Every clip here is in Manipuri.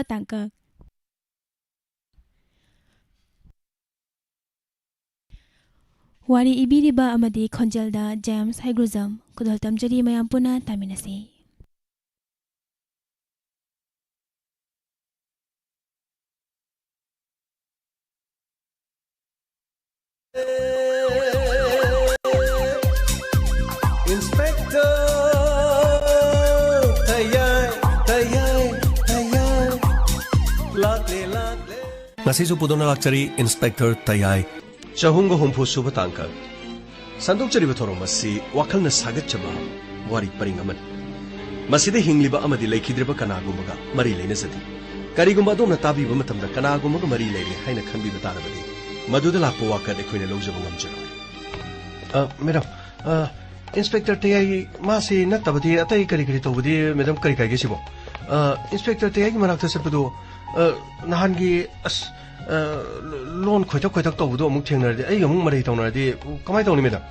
तांका वारी इबीरिबा अमदी खंजलदा James हाइग्रोजम खुदल तमजरी मयाम Pune तामिनसे ngasisu pudona lakchari inspector tayai chahunga humpu suba tangka sanduk chari bathoro masi wakalna sagat chaba wari paring aman maside hingliba amadi laikhidreba kanagumbaga mari leina sadi karigumba adomna tabi ba matamda kanagumbaga mari leire haina khanbi batarabadi maduda lakpo wakad ekhoina lojaba ngamjara madam inspector tayai masi natabadi atai kari kari tobadi madam kari kai gesibo inspector tayai gi manakta sapado nahangi as loan khoitak khoitak tawdu amuk thengnardi ai amuk marai tawnardi kamai tawni madam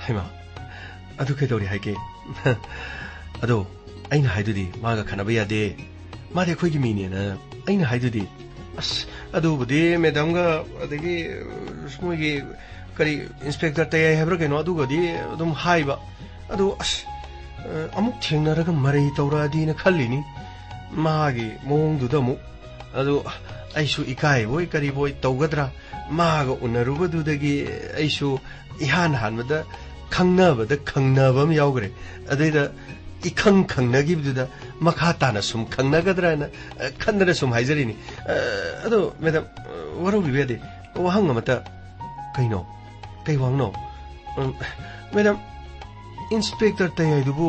haima adu ke tawri haike ado aina haidudi maga khanaba yade mari khoi gi mini na aina haidudi as adu budi madam ga adagi smogi kari inspector tayai habra keno adu gadi adum haiba adu as amuk thengnaraga marai tawradi na khallini magi mongdu da mu adu aishu ikai boy kari boy tawgadra maga unarubadudagi aishu ihan hanbada khangnabam yaugre adaida ikhang khangnagibduda makha tana sum khangnagadra na khandana sum haijarini adu madam waru bibede wahang amata kaino kai wangno madam inspector tayai dubu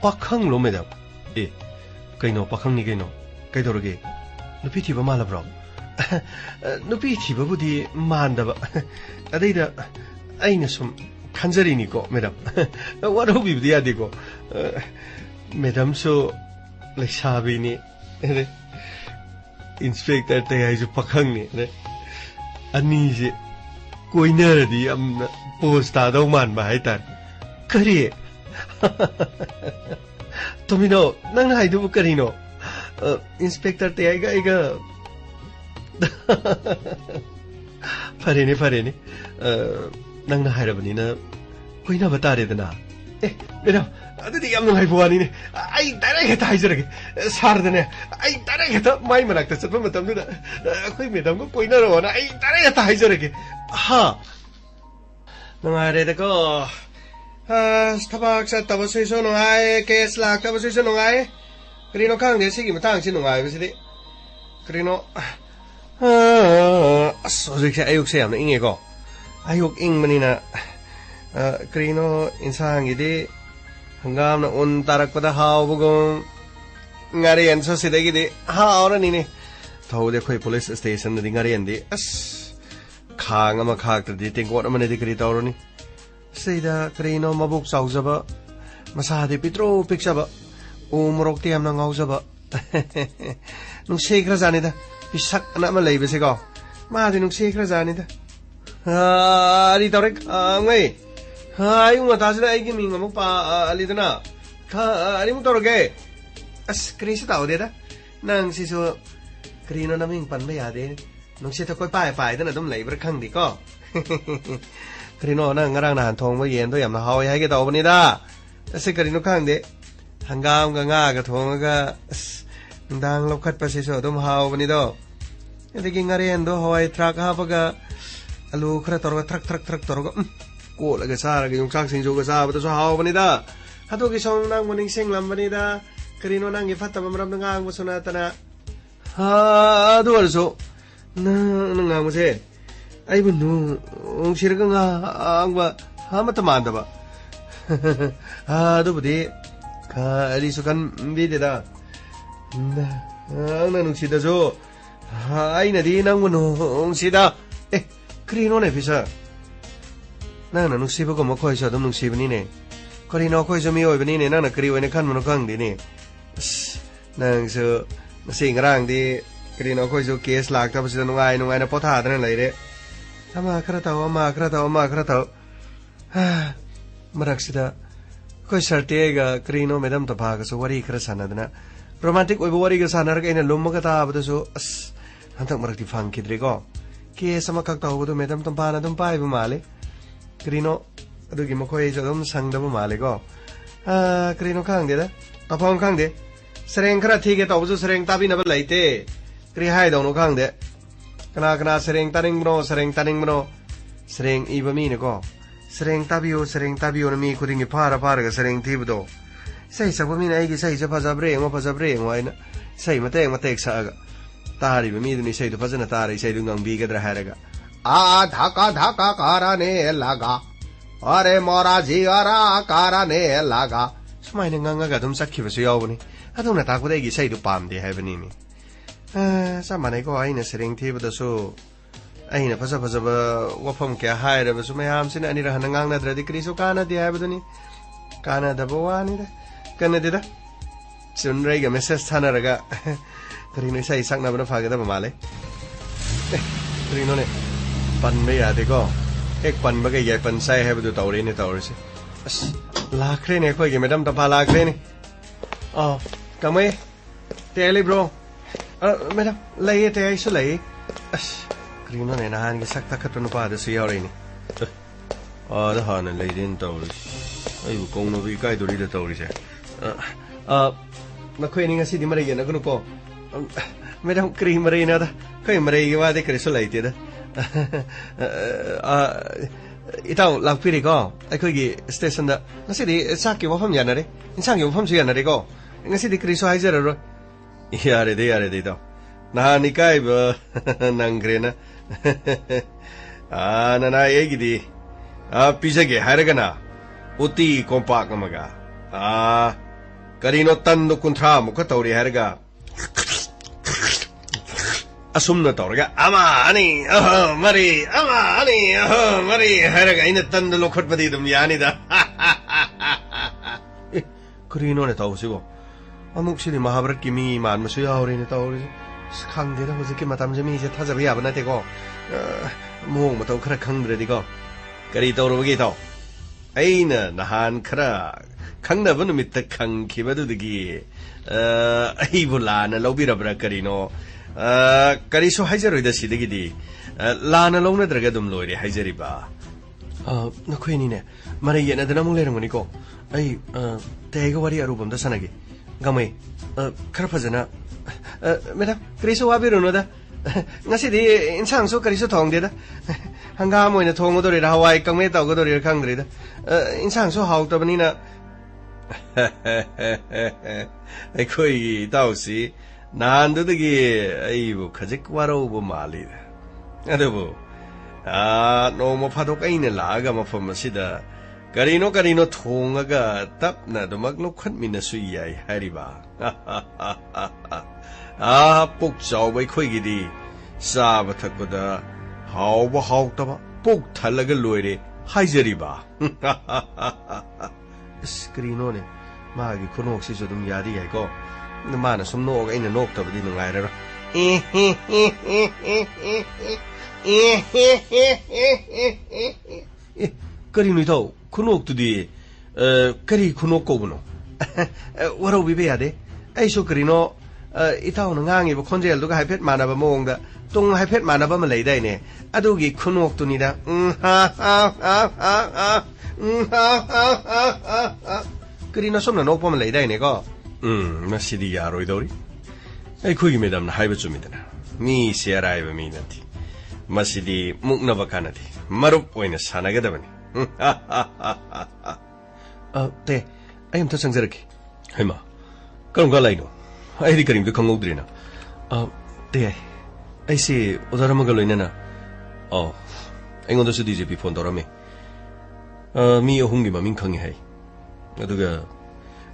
pakhang lo madam kaino pakhang ni kaino kai dorage nupi thiba malabro nupi thiba budi mandaba adaida aina sum khanjari ni ko madam waro bibdi ade ko madam so leksabi ni inspector tayai ju pakhang ni ani je koiner di amna posta do man ba haitar kari tomino nang haidu karino inspector tayai ga farene nang na hairabani na koina batare dana madam adudi yam ngai buani ne ai direct heta haijarage sardane ai direct heta mai manakta chatba matam du koi madam ko koina ro na ai direct heta haijarage ha nangare da ko tabak sa tabasoi so ngai case lak tabasoi so ngai krino khang de sigi matang sin ngai bisidi krino asojik sa ayuk sa yam na inge ko ayuk ing manina krino insang ide hangam na un tarak pada haw bugong ngari an so sidagi de haw na ni ne thode khoi police station di ngari an di as khang ama khak di tengkot amane di kri tawroni seida krino mabuk saujaba masa de pitro piksaba umrok ti amna ngaujaba nung sekra jani da pisak ana ma leibe se ko ma di nung sekra jani da ari tawre ngai hai unga ta sina ai gi ming amuk pa ali dana kha ari mu tawre as krisi taw de da nang si so krino na ming pan ba ya de nung se ta koi pai pai dana dum leiber khang di ko krino na ngarang na han thong ba yen do yam na hawi hai ge taw bani da ase krino khang de hangam ga nga ga thong ga dang lokhat pa se so dum haw bani do edegi ngaren do hawai trak ha pa ga alu khra torga trak torga ko laga sara ga yung sak sing jo ga sa ba so haw bani da hatu gi song nang morning sing lam bani da krino nang gi fatta bamram na ngang so na tana ha do so na ngang mo se ai bu nu ong sir ga nga ang ba ha mata manda ba ha do budi ka ali so kan bi de da na nung si da so ai na di nang nung si da krino ne pisa na nung si ba ko mo khoi so dum nung si bani ne krino khoi so mi oi bani ne na kri oi ne khan mo kang di ne nang so sing rang di krino khoi so case lak ta pisa nungai na potha da na lai re ama khra taw marak sida koi sarte ga krino medam to bha ga so wari khra sana dana romantic oiba wari ga sanarga ina lumma ga taabadasu as hantak marakti fangkidre ko case ama kak tawbadu madam tampana dum paiba male krino adugi makhoi jadum sangdaba male ko krino khangde da tapong khangde sereng khara thige tawbu sereng tabi na ba laite kri hai dawno khangde kana kana sereng taning bro sereng iba mi ne ko sereng tabiyo na mi khudingi phara ga sereng thibdo sai sabu mi na ai gi sai ja phajabre ngo aina sai matek sa ga tari ba mi duni sai du phajana tari sai du ngang bi ga dra haraga dhaka karane laga are mora ji ara karane laga sumai ne nganga ga dum sakhi basu yawbani aduna ta kudai gi sai du pamde haibani ni sa manai ko aina sereng thibda so aina phaja ba wafam kya haira basu mayam sin ani rahana ngang na dradi kriso kana de haibaduni kana da bawani da kana de da sunrai ga message thana raga krino sai sakna bana phaga da male krino ne pan me ya de ko ek pan ba ga yai pan sai haibadu tawre ne tawrse as lakre ne khoi ge madam ta pa lakre ne kamai tele bro madam lai te ai su lai as krino ne nahan ge sak takhat nu pa da su yaw ni da han lai din tawre ai bu kong no bi kai dori da tawre se na khoi ni ngasi di mare ge na ko madam kri mare na da kai mare ge wa de kri su lai te da itaw lakpiri ko akhoi gi station da ngasi di sak ki wafam yana re insang gi wafam su yana re ko ngasi di kri su hai jara ro yare de to na ni kai ba nangre na na na egi di pizza ge haraga na uti kompak amaga karino tandu kuntra mukha tawri haraga asumna tawraga ama ani mari haraga ina tandu lokhot padi dum yani da karino ne tawsigo amuk sini mahabharat ki mi man masu yauri ne tawri khangde da hojiki matam jami je thajaba yaba na te ko mong matau khara khangdre di ko kari tawrobagi taw aina nahan khara khangna banu mit khangkhibadu digi ai bulana lobirabra karino kari so hajaroi da sidagi di lana lona draga dum loire hajari ba nakhoi ni ne mare yena dana mung lerangani ko ai tega wari arubam da sanagi gamai khara phajana madam kariso wabiruno da ngasi di insang so kariso thongde da hangam oina thongodori ra hawai kangme tawgodori khangdri da insang so hawtabani na ai khoi tawsi nandugi ai bu khajik waro bu mali da adabu no mo phadok aina laga mafam sida karino thongaga tapna domak lokhat minasu yai hariba pok chaw bai khoi gi di sa ba thakda haw ba haw ta ba pok thalaga loire haijari ba screeno ne ma gi khonok si so dum yadi ai ko ma na som no ga ina nok ta ba di ngai ra karino to khonok tu di kari khonok ko buno waro bi be ade ai so karino itaw na ngangi ba khonjel du ga haipet mana ba mong da tung haipet mana ba ma lei dai ne adugi khunok tu ni da karino somna nok pa ma lei dai ne ko masidi yaroi dori ai khoi gi madam na haiba chumidana mi serai ba mi nanti masidi mukna ba kanati marup oina sanaga da bani te ai am ta sangjaraki haima karum ga laino ai ri karim du khangudrina te ai se odarama ga loina na ai ngon da su djp phone dorame mi ohum gi maming khangi hai aduga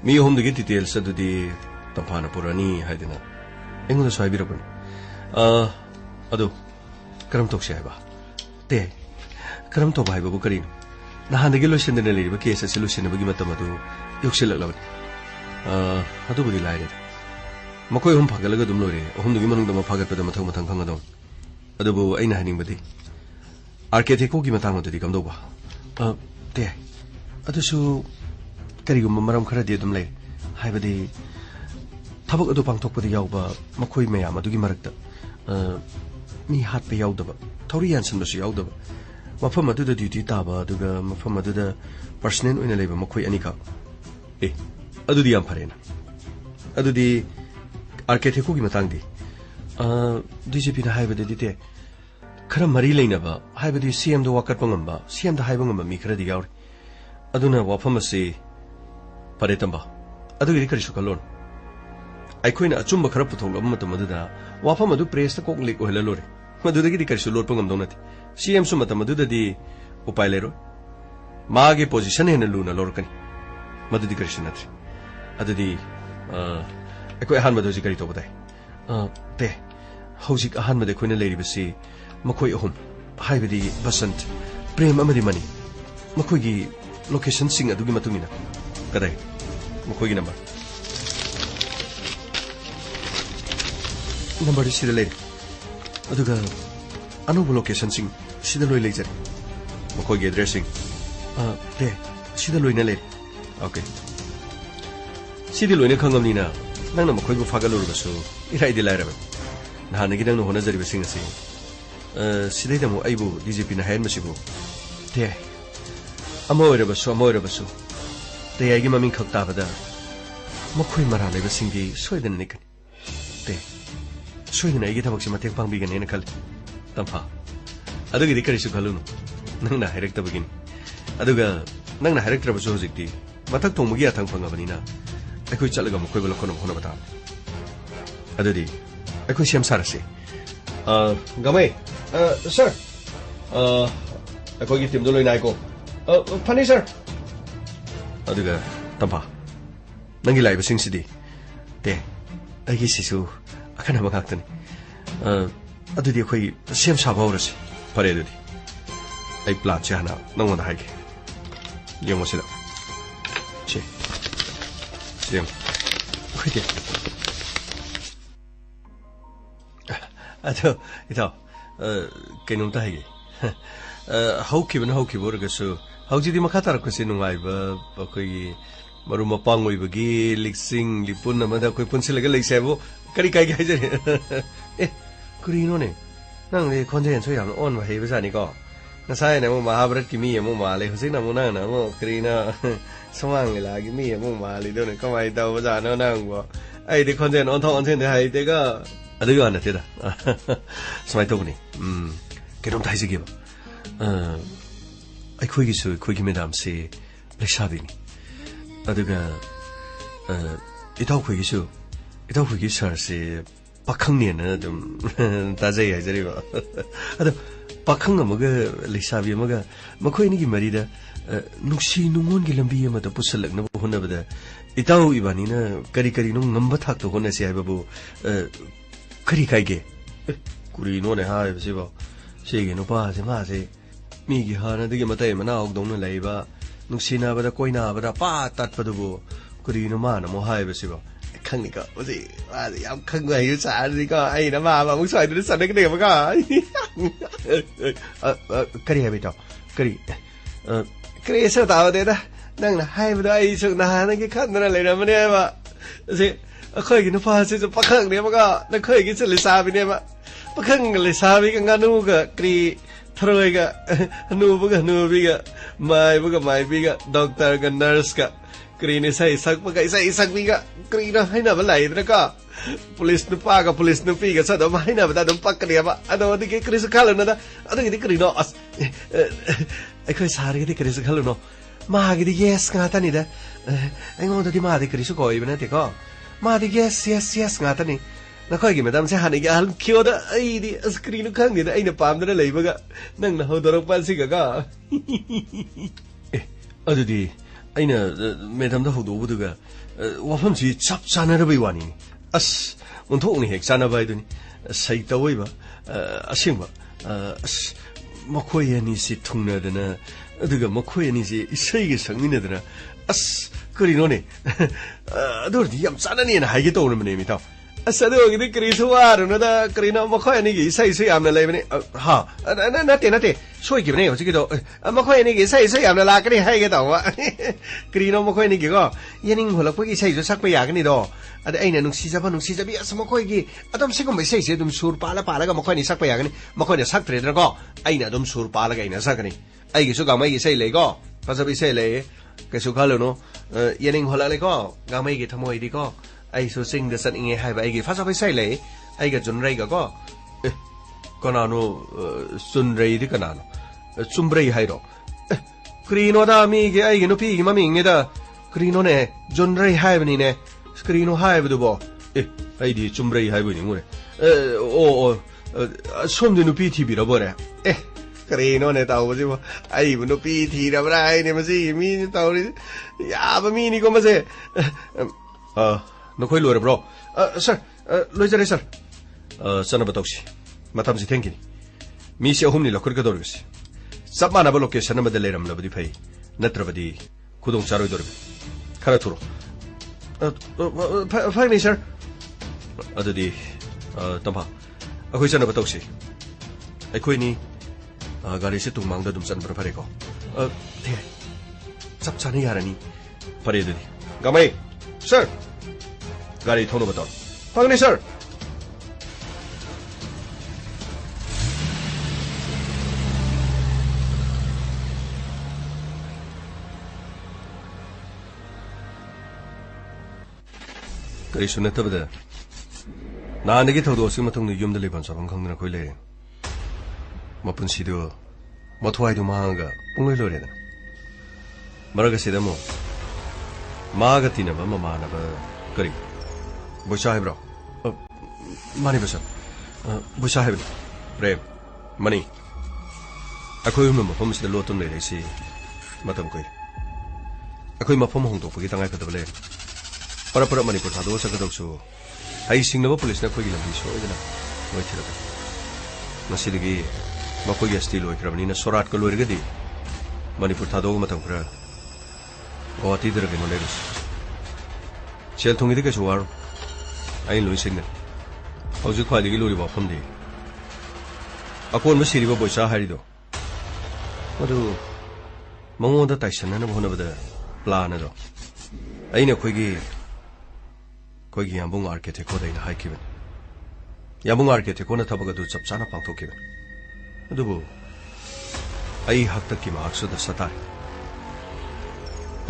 mi ohum de details adudi taphana purani haidina ai ngon da sai birabani adu karam tokse hai ba te karam to bai babu karin nahan de lotion de le ba case solution ba gi matam adu yoksil laglabani adu ba gi lai makoi hum phagalaga dum lore hum dugi manung dama phagat pada mathang mathang khanga dong adu bu aina haning badi architect ko gi matang adu di kam do ba te adu su kari gum maram khara de dum lai hai badi थबक अदु पांगथोकपदि यावबा मखोय मयाम अदुगी मरक्ता मी हातपे यावदबा थौरी यानसनबसु यावदबा मफम अदुदा ड्यूटी ताबा अदुगा मफम अदुदा पर्सनल ओइना लेबा मखोय अनिका अदुदी याम फरेना अदुदी आर्किटेक्टको की मतंगदी डीजीपी ना हाइबदि ते खरा मरी लेनबा हाइबदि सीएम दो वाकत पंगंबा सीएम दा हाइबंग मी खरदि यावरी अदुना वाफम असे परेतंबा अदुगी करिसु कलोन अखोइना अचुंब खरा पुथोलब मतम अदुदा वाफम अदु प्रेस ता कोक लिक ओहला लोरे मदुदगी करिसु लोट पंगम दोनति सीएम सु मतम अदुददी उपाय लेरो मागे पोजीशन हेन लुना लोरकनी मदुदी करिसु नथि अदुदी अखोइ अहान मदुजी करि तोबदाय ते हौजिक अहान मदे खोइना लेरिबसी मखोइ अहुम हाइबदी बसंत प्रेम अमदि मनी मखोइगी लोकेशन सिंग अदुगी मतुमिना कदाय मखोइगी नंबर सिदा ले अदुगा अनोबो लोकेशन सिंग सिदा लोइ लेजर मखोइगी एड्रेसिंग ते सिदा लोइना ले ओके सिदा लोइना खंगमनिना नंगना मखोइबो फागलुरबसु इराइदि लाइरबा नहानगी नंगना होनाजरिबसिंग असि सिदैदमु आइबु डीजीपी ना हायन मसिबु ते अमोइरबसु ते आइगी ममिंग खक्ताबदा मखोइ मरा लेबसिंगी सोइदन निकन ते सोइदन आइगी थबकसि मतेक पांगबिगनेना खल तंफा अदुगी करिसु खलुनु नंगना हाइरक्तबगिन अदुगा नंगना हाइरक्तरबसु होजिकति मथक थोंमगी अथंग फंगबनिना अखोइ चलगा मखोइ बलखोन होनबता अदुदी अखोइ सेम सारसे गमै सर अखोइ टीम दो लोइ नाइको फनी सर अदुगा तंफा नंगी लाइब सिंगसिदी ते अगी सिसु अखना मगाक्तनी अदुदी अखोइ सेम साबावरसे फरे अदुदी आई प्लान से हना नंगोन हाइगे येमोसिदा चे सेम खैते अदो इता कइनोम ता हाइगे हौखिबोरगसु हौजिदि मखा तारखसि नुंगाइबा अखोइ मरु मपांग ओइबगी लिक्सिंग लिपुन अमदा कोइ पुनसिलगा लेसेबो करि काइ हाइजरे कुरिनोने नंग ले खोंजेन सो याम ऑन हेबा जानि को नसाय नमो महाभारत की मी अमो माले हुसै नमो ना नमो क्रीना समांग लागी मी अमो माले दोने कमाइ दाव जानो नंगबो आइदि खोंजेन ऑन हाइदेगा अदुगा नतेदा समाइ तोबनि केनोम थाइजिगिबो अखोइगी मैडम से लेसाबिनी अदुगा इताउखोइगी सर से पाखंगनेना दम ताजै हाइजरिबो अदो पाखंग अमगा लेसाबि अमगा मखोइनिगी मरिदा नुक्सी नुंगोनगी लंबी अमदा पुसलकनबो होनबदा इताउ इबानिना करी नु ngamba thakto honase haibabo kari kaige kurino ne haibasibo sege no pa se ma se मीगी हानदगी मतै मना औगदौन लैबा नुक्सिनाबदा कोइनाबदा पा तत्पदुबो कुरिनो मान मो हाइबसिबो खंगनिका ओजे वाज याम खंगवा यु सारिका आइना माबा मु साइदु सनकने बगा करि हाबितो करि सो तावदेदा नंगना हाइबदा आइ सो नानगी खन्दना लैरमने बा से अखोइगी नुपासे जो पखंगने बगा नखोइगी से लिसाबिने बा पखंग लिसाबि गंगानुगा क्रि थरोइगा नुबुगा माइबिगा डॉक्टर का नर्स का क्रीने सही सकबिगा क्रीना हैना बलाइद्र का पुलिस नुपागा पुलिस नुपीगा सदम हैना बदा दम पक्कनेबा अदोदि के क्रिस खालुनदा अदोगि क्रीनो अस अखोइ सारिगि क्रिस खालुनो मागिदि यस गातानिदा अइगोदि मादि क्रिस कोइबना तेको मादि यस गातानि नखोइगी मैडम से हानिगी अहल खियोदा आइदि स्क्रीन खंगनिदा आइना पामदना लैबगा नंगना होदरक पासिगा अदुदी आइना मैडम दा होदोबुदुगा वाफमसि चप चानरबै वानी अस उन्थोंनि हेक चानबाइदुनि सैतवैबा असिंबा अस मखोइ अनिसि थुंगनदना अदुगा मखोइ अनिसि इसैगे संगिनदना अस करिनोने अदुरदि याम चाननिना हाइगे तौरमने मिता असदोगिदि करीसु वारुनदा करीनो मखोय अनिगी सैसु यामना लेबनि हा नते सोइगिबने हजिगिदो मखोय अनिगी सैसु यामना लाकनि हाइगे दावा करीनो मखोय अनिगी गो यनिंग होलकपगि सैसु सकपा यागनि दो अदे अइना नुक्सिजाबि अस मखोयगी अदम सिगुम सैसे दुम सुर पालागा मखोयनि सकपा यागनि मखोयने सकत्रेद्र गो अइना दुम सुर पालागा इना सकनि अइगिसु गामैगी सै लेगो फजबि सै ले कैसु खालुनो यनिंग होलालेको गामैगी थमोइदि को ऐसो सिंग द सनिंगे हाइबा ऐगी फासा सै ले ऐगा जुनरैगा को कनानो सुनरैदि कनानो चुमब्रै हाइरो क्रीनो दा मीगे ऐगी नुपी गी ममिंगे दा क्रीनो ने जुनरै हाइबनि ने क्रीनो हाइबदुबो ऐदि चुमब्रै हाइबनि मुरे ओ सोमदि नुपी थिबिरबोरे क्रीनो ने तावजिबो ऐबु नुपी थिरबरा आइने मसि मी तावरि याब मीनि को मसे नखोई लोरब्रो सर लोइजरे सर सनब तौसी मतमसि थेंकिनि मीसे अहुमनि लखरगदोरगसि सब मानब लोकेशन अमदा लेरमलबदि फै नत्रबदि खुदों चारोइदोरबे खरा थुरो फाइनि सर अदुदि तंफा अखोइ सनब तौसी अखोइनि गाड़ी से तुंगमांगदा दुम चनब्र फरेको थे सब चाने यारनि फरे दुदि गमै सर गाड़ी थोनो बताओ फंगने सर कई सुनने तब दे नाने की थोड़ो सी मतंग युम दले बंसा बंखंग न कोई ले मपुन सीधो मथुआई दो मांगा पुंगे लोरे ना मरग सीधे मो मागती न बम माना ब करी बुशा है ब्रो मनी बसन बुशा है प्रेम मनी अखोई में मफम से लोटुन ले रही सी मतम कोई अखोई मफम होंग तो पगी तंगाई कतबले पर मणिपुर थादो सकदोसु हाई सिंगनब पुलिस ना खोगी लंबी सोइदना मोइ थिरदा मसिदगी मखोगी अस्ति लोइख्रबनिना सोराट को लोइरगदि मणिपुर थादो मतम खरा गुवाहाटी दरगे मोलेरुस सेल थुंगिदि केसु वार आई लोइ सिंगन हौजु ख्वाइदगी लोरि बाफमदि अकोन मसिरिबो बोइसा हारिदो मदु मंगोदा ताइसनना होनबदा प्लान अदो अइना खोगी याबुंग आर्किटेक्ट को दैना हाइकिबन याबुंग आर्किटेक्ट को न थबग दु चप चाना पांथोकिबन अदुबो आई हक्तक की मार्क्स द सताय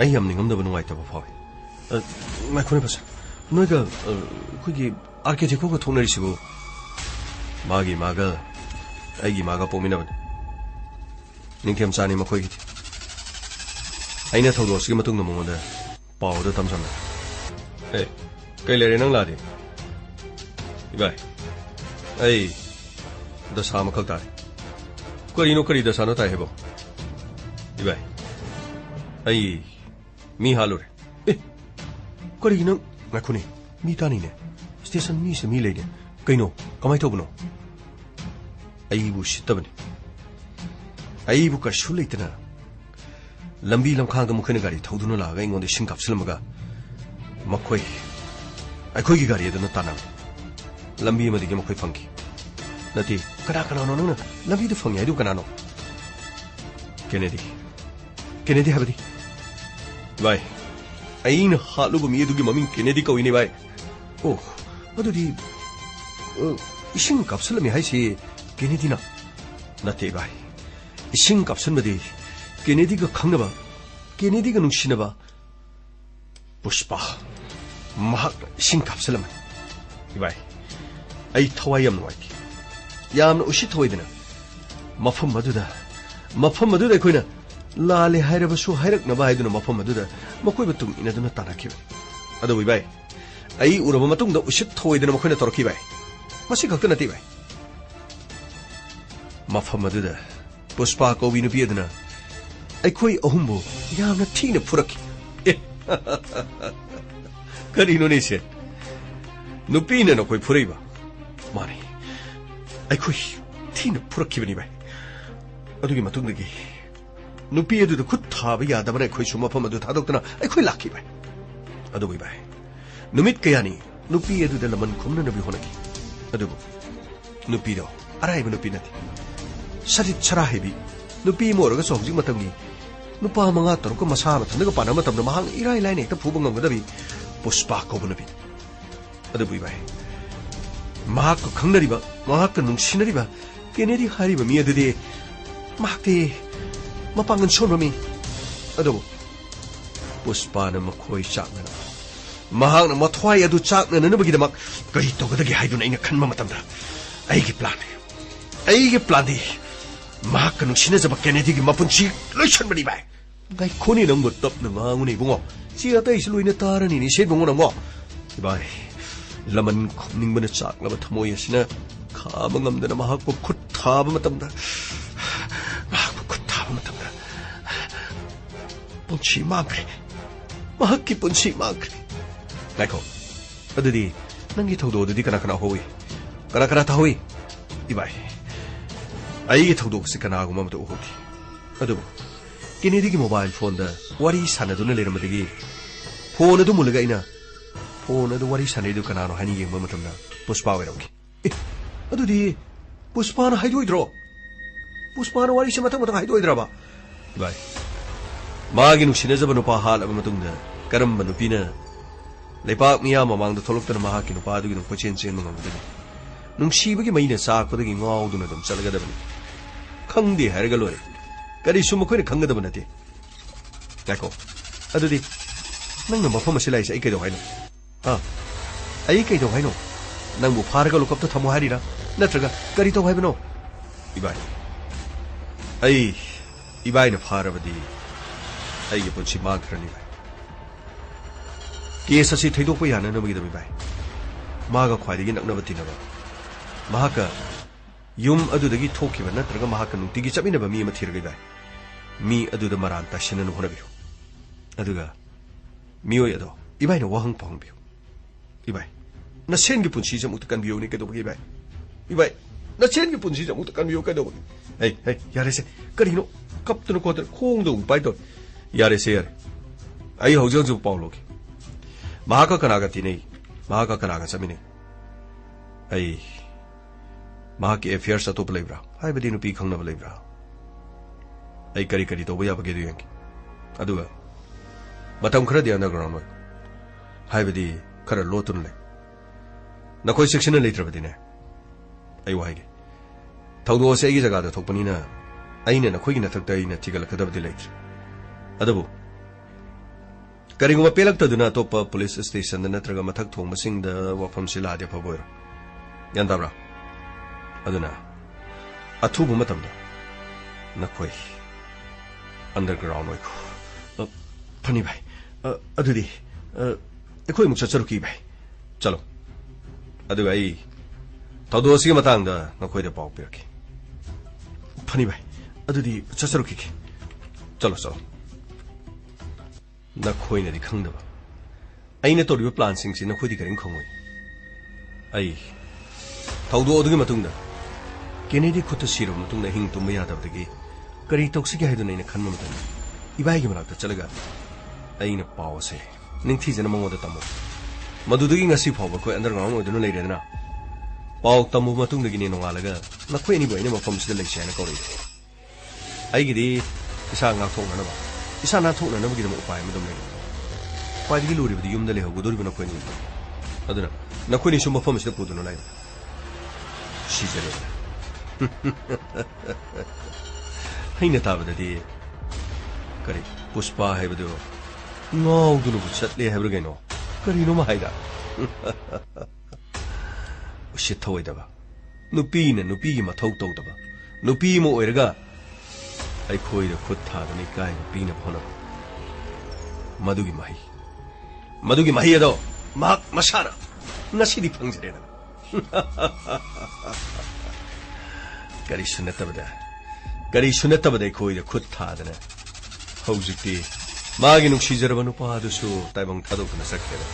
आई हमनि ngमदब नुवाइ तब फावे मै खुने बस नोइगा खोगी आर्किटेक्ट को थोनरिसिबो मागी मागा आइगी मागा पोमिनबन निंखेम चानि मखोगी आइना थौदोसि मतुंग नमोदा पावदा तमसना ए कई लेरे नंग लादे इबाय आई दशा मखल तारे करिनो करी दशा न ताहेबो इबाय आई मी हालोरे ए करिनो मखुनी मी तानी ने स्टेशन मी से मी लेने कइनो कमाइ थोबनो आई बु शितबनी आई बु कशु लेतना लंबी लमखांग मुखने गाड़ी थौदुनो लागा इंगोंदे सिंगापसलमगा मखोई अखोई गाड़ी अदुना ताना लंबी मदिगे मखोई फंगी नती कना कनानो नंगना लंबी दु फंगी आइदु कनानो केनेडी हाबदी बाय आइन हालुगु मियदुगी ममिंग केनेडी कविनी बाय ओ अदुदी इसिंग कापसलमी हाइसी केनेडीना नते बाय इसिंग कापसलमदी केनेडी का खंगबा केनेडी का नुक्सिनबा पुष्पा महक इसिंग कापसलम इबाय आई थवाय यम नुवाइ यामन उसी थोइदना मफम मदुदा खोइना लाले हाइरबसु हाइरकनबा हाइदुना मफम मदुदा मखोइबा तुम इनदुना तानाखिब अदु इबाय आई उरबा मतुंगदा उसी थोइदना मखोइना तोरखि बाय मसि खक्क नति बाय मफम मदुदा पुष्पा कोबि नुपि अदना अखोई अहुमबो यामना ठीना फुरखि करिनो नेसे नुपीना नखोई फुरैबा माने अखोई ठीना फुरखिबनि बाय अदुगी मतुंगदगी नुपी अदुदा खुद थाबा यादबना अखोई सुमफम अदु थादोक्तना अखोई लाखि बाय अदुगी बाय नुमित कयानी नुपी अदुदा लमन खुमननबि होनकी अदुबु नुपीदो अराइबा नुपी नथि सरित सराहेबि नुपी मोरगा सोहजिक मतमगी नुपा मंगा तरुक मसा मथनगा पाना मतमना महांग इराइ लाइन हेक्ता फुबा ngamgadabi पुष्पा कौब नुपी अदुबु इबाय महाक खंगनरिबा महाक नुंगसिनरिबा केनेडी हारिबा मी अदुदि महाक्ति मपांगन सोनमी अदुबु पुष्पान मखोय चाकना महांग मथवाय अदु चाकननबगिदमक करि तोगदगी हाइदुन अइना खन्मा मतमदा अइगी प्लान दि महाक नुंगसिनजबा केनेडी गी मपुंची लोइसनबनि बाय गाय खोनि नंगो तपन nganguनि बुंगो ची अतैस लोइना तारनि नि से बुंगो नंगो इबाय लमन खुनिंगबन चाकलबा थमोय असिना खाब ngamदना महाकु खुद थाबा मतमदा पुंची मांग्रे महाकी पुंची मांग्रे लाइको अदुदी नंगी थौदो अदुदी कना कना होई कना थाहोई इबाय अइगी थौदो से कना गुमा मतो होती अदुबु केनेडी की मोबाइल फोन दा वारी सानदुना लेरमदगी फोन अदु मुलगा इना फोन अदु वारी सानेदु कनानो हानि येंबा मतमना पुष्पा वैरौकी अदुदी पुष्पान हाइदोइद्रो पुष्पान वारी से मतम हाइदोइद्राबा इबाय मागी नुसिनजबा नुपा हालबा मतुंगदा करम्बा नुपीना लेपाक मिया ममांगदा थोलक्तना महाकी नुपा अदुगी नु कोचेन चेन ngamgदनि नुंसीबगी मैना चाकपदगी ngauduna dum chalgadabani khangdi harga lore kari sum khoina khanggadaba nate tako adudi nangna mafam asilai sai kai do haino ai kai do haino nangbu farga lokapta thamo harira natraga kari to haibano ibai na farabadi ai ge punchi magrani bai case असि थैदोकपा याननबगिदबि बाय मागा ख्वाइदगी नक्नबति नबा महाका युम अदुदगी थोकिबा नत्रगा महाका नुक्तिगी चबिनबा मी अमा थिरगै बाय मी अदुदा मरान तासिनन होनबियो अदुगा मियोय अदो इबाइना वहंग पहंबियो इबाय नसेनगी पुंसी जमुत कनबियो नि केदोबगी बाय इबाय नसेनगी पुंसी जमुत कनबियो केदोबगी हे यारेसे करिनो कप्तनो कोतर खोंगदो बायदो यारेसे यारे आई हौजंजु पाउलोगी महाका कनागा तिनै महाका कनागा चमिनै आई महाकी एफेयर्स अतोप लेब्रा हाइबदि नुपी खंगनब लेब्रा आई करी करी तोबा याबगे दु यंकी अदुगा मतम खरदि अंडरग्राउंड मै हाइबदि खरा लोतुन ले नखोय सेक्शन लेत्रबदिने आई वाइगे थौदो से एगी जगा द थोकपनिना आइने नखोयगी नथक्ता आइना थिगलखदबदि लेत्र अदबु करिंगुमा पेलक्तदुना अतोप पुलिस स्टेशन नत्रगा मथक थोंगमसिंग वफम सिलादे फबोयर यंदाब्रा अदुना अथुबु मतमदा नखोय अंडरग्राउंड ओइखो फनी भाई अदुदी एखोय मुक चचरुकी भाई चलो अदुगा आई थौदोसी मतंगदा नखोयदे पाउ पिरके फनी भाई अदुदी चचरुकी चलो नखोइनदि खंगदबा अइना तोरिबा प्लान सिंगसि नखोइदि करिं खंगोइ आई थौदो अदुगी मतुंगदा केनेडी खुत सिरो मतुंगदा हिंग तुम यादबदगी करी तोक्सिगे हाइदुना अइना खन्म मतन इबाइगी मनाक्ता चलगा अइना पावसे निंगथिजना मंगोदा तमो मदुदगी ngasi फावबा कोइ अंडरग्राउंड ओइदुना लेरेदना पाव तमु मतुंगदगी ने नोंगालगा नखोइ नि बोइने मफमसिदा लेक्सायना कौरि आइगिदि इसा ngakthognanaba इसा नाथोक्ननबगिदम उपाय मदम ले ख्वाइदगी लुरिबदि युमदा लेहौगदोरिबा नखोइनि अदुना नखोइनि सुम मफमसिदा पुदुना लाइ सिजरे हैना ताबददि करी पुष्पा हाइबदो ngaudुनु चटले हाइब्र गैनो करिनो मा हाइदा उसित थवैदबा नुपीना नुपीगी मथौ तौदबा नुपी मो ओइरगा अखोइद खुद थादने काय पीना फोनब मदुगी माही अदो माक मसाना नसीदी फंगजरेना करी सुनतबदा अखोइद खुद थादना हौजिक्ति मागी नुक्सिजरबा नुपादुसु ताइबंग थादोकना सकखेरा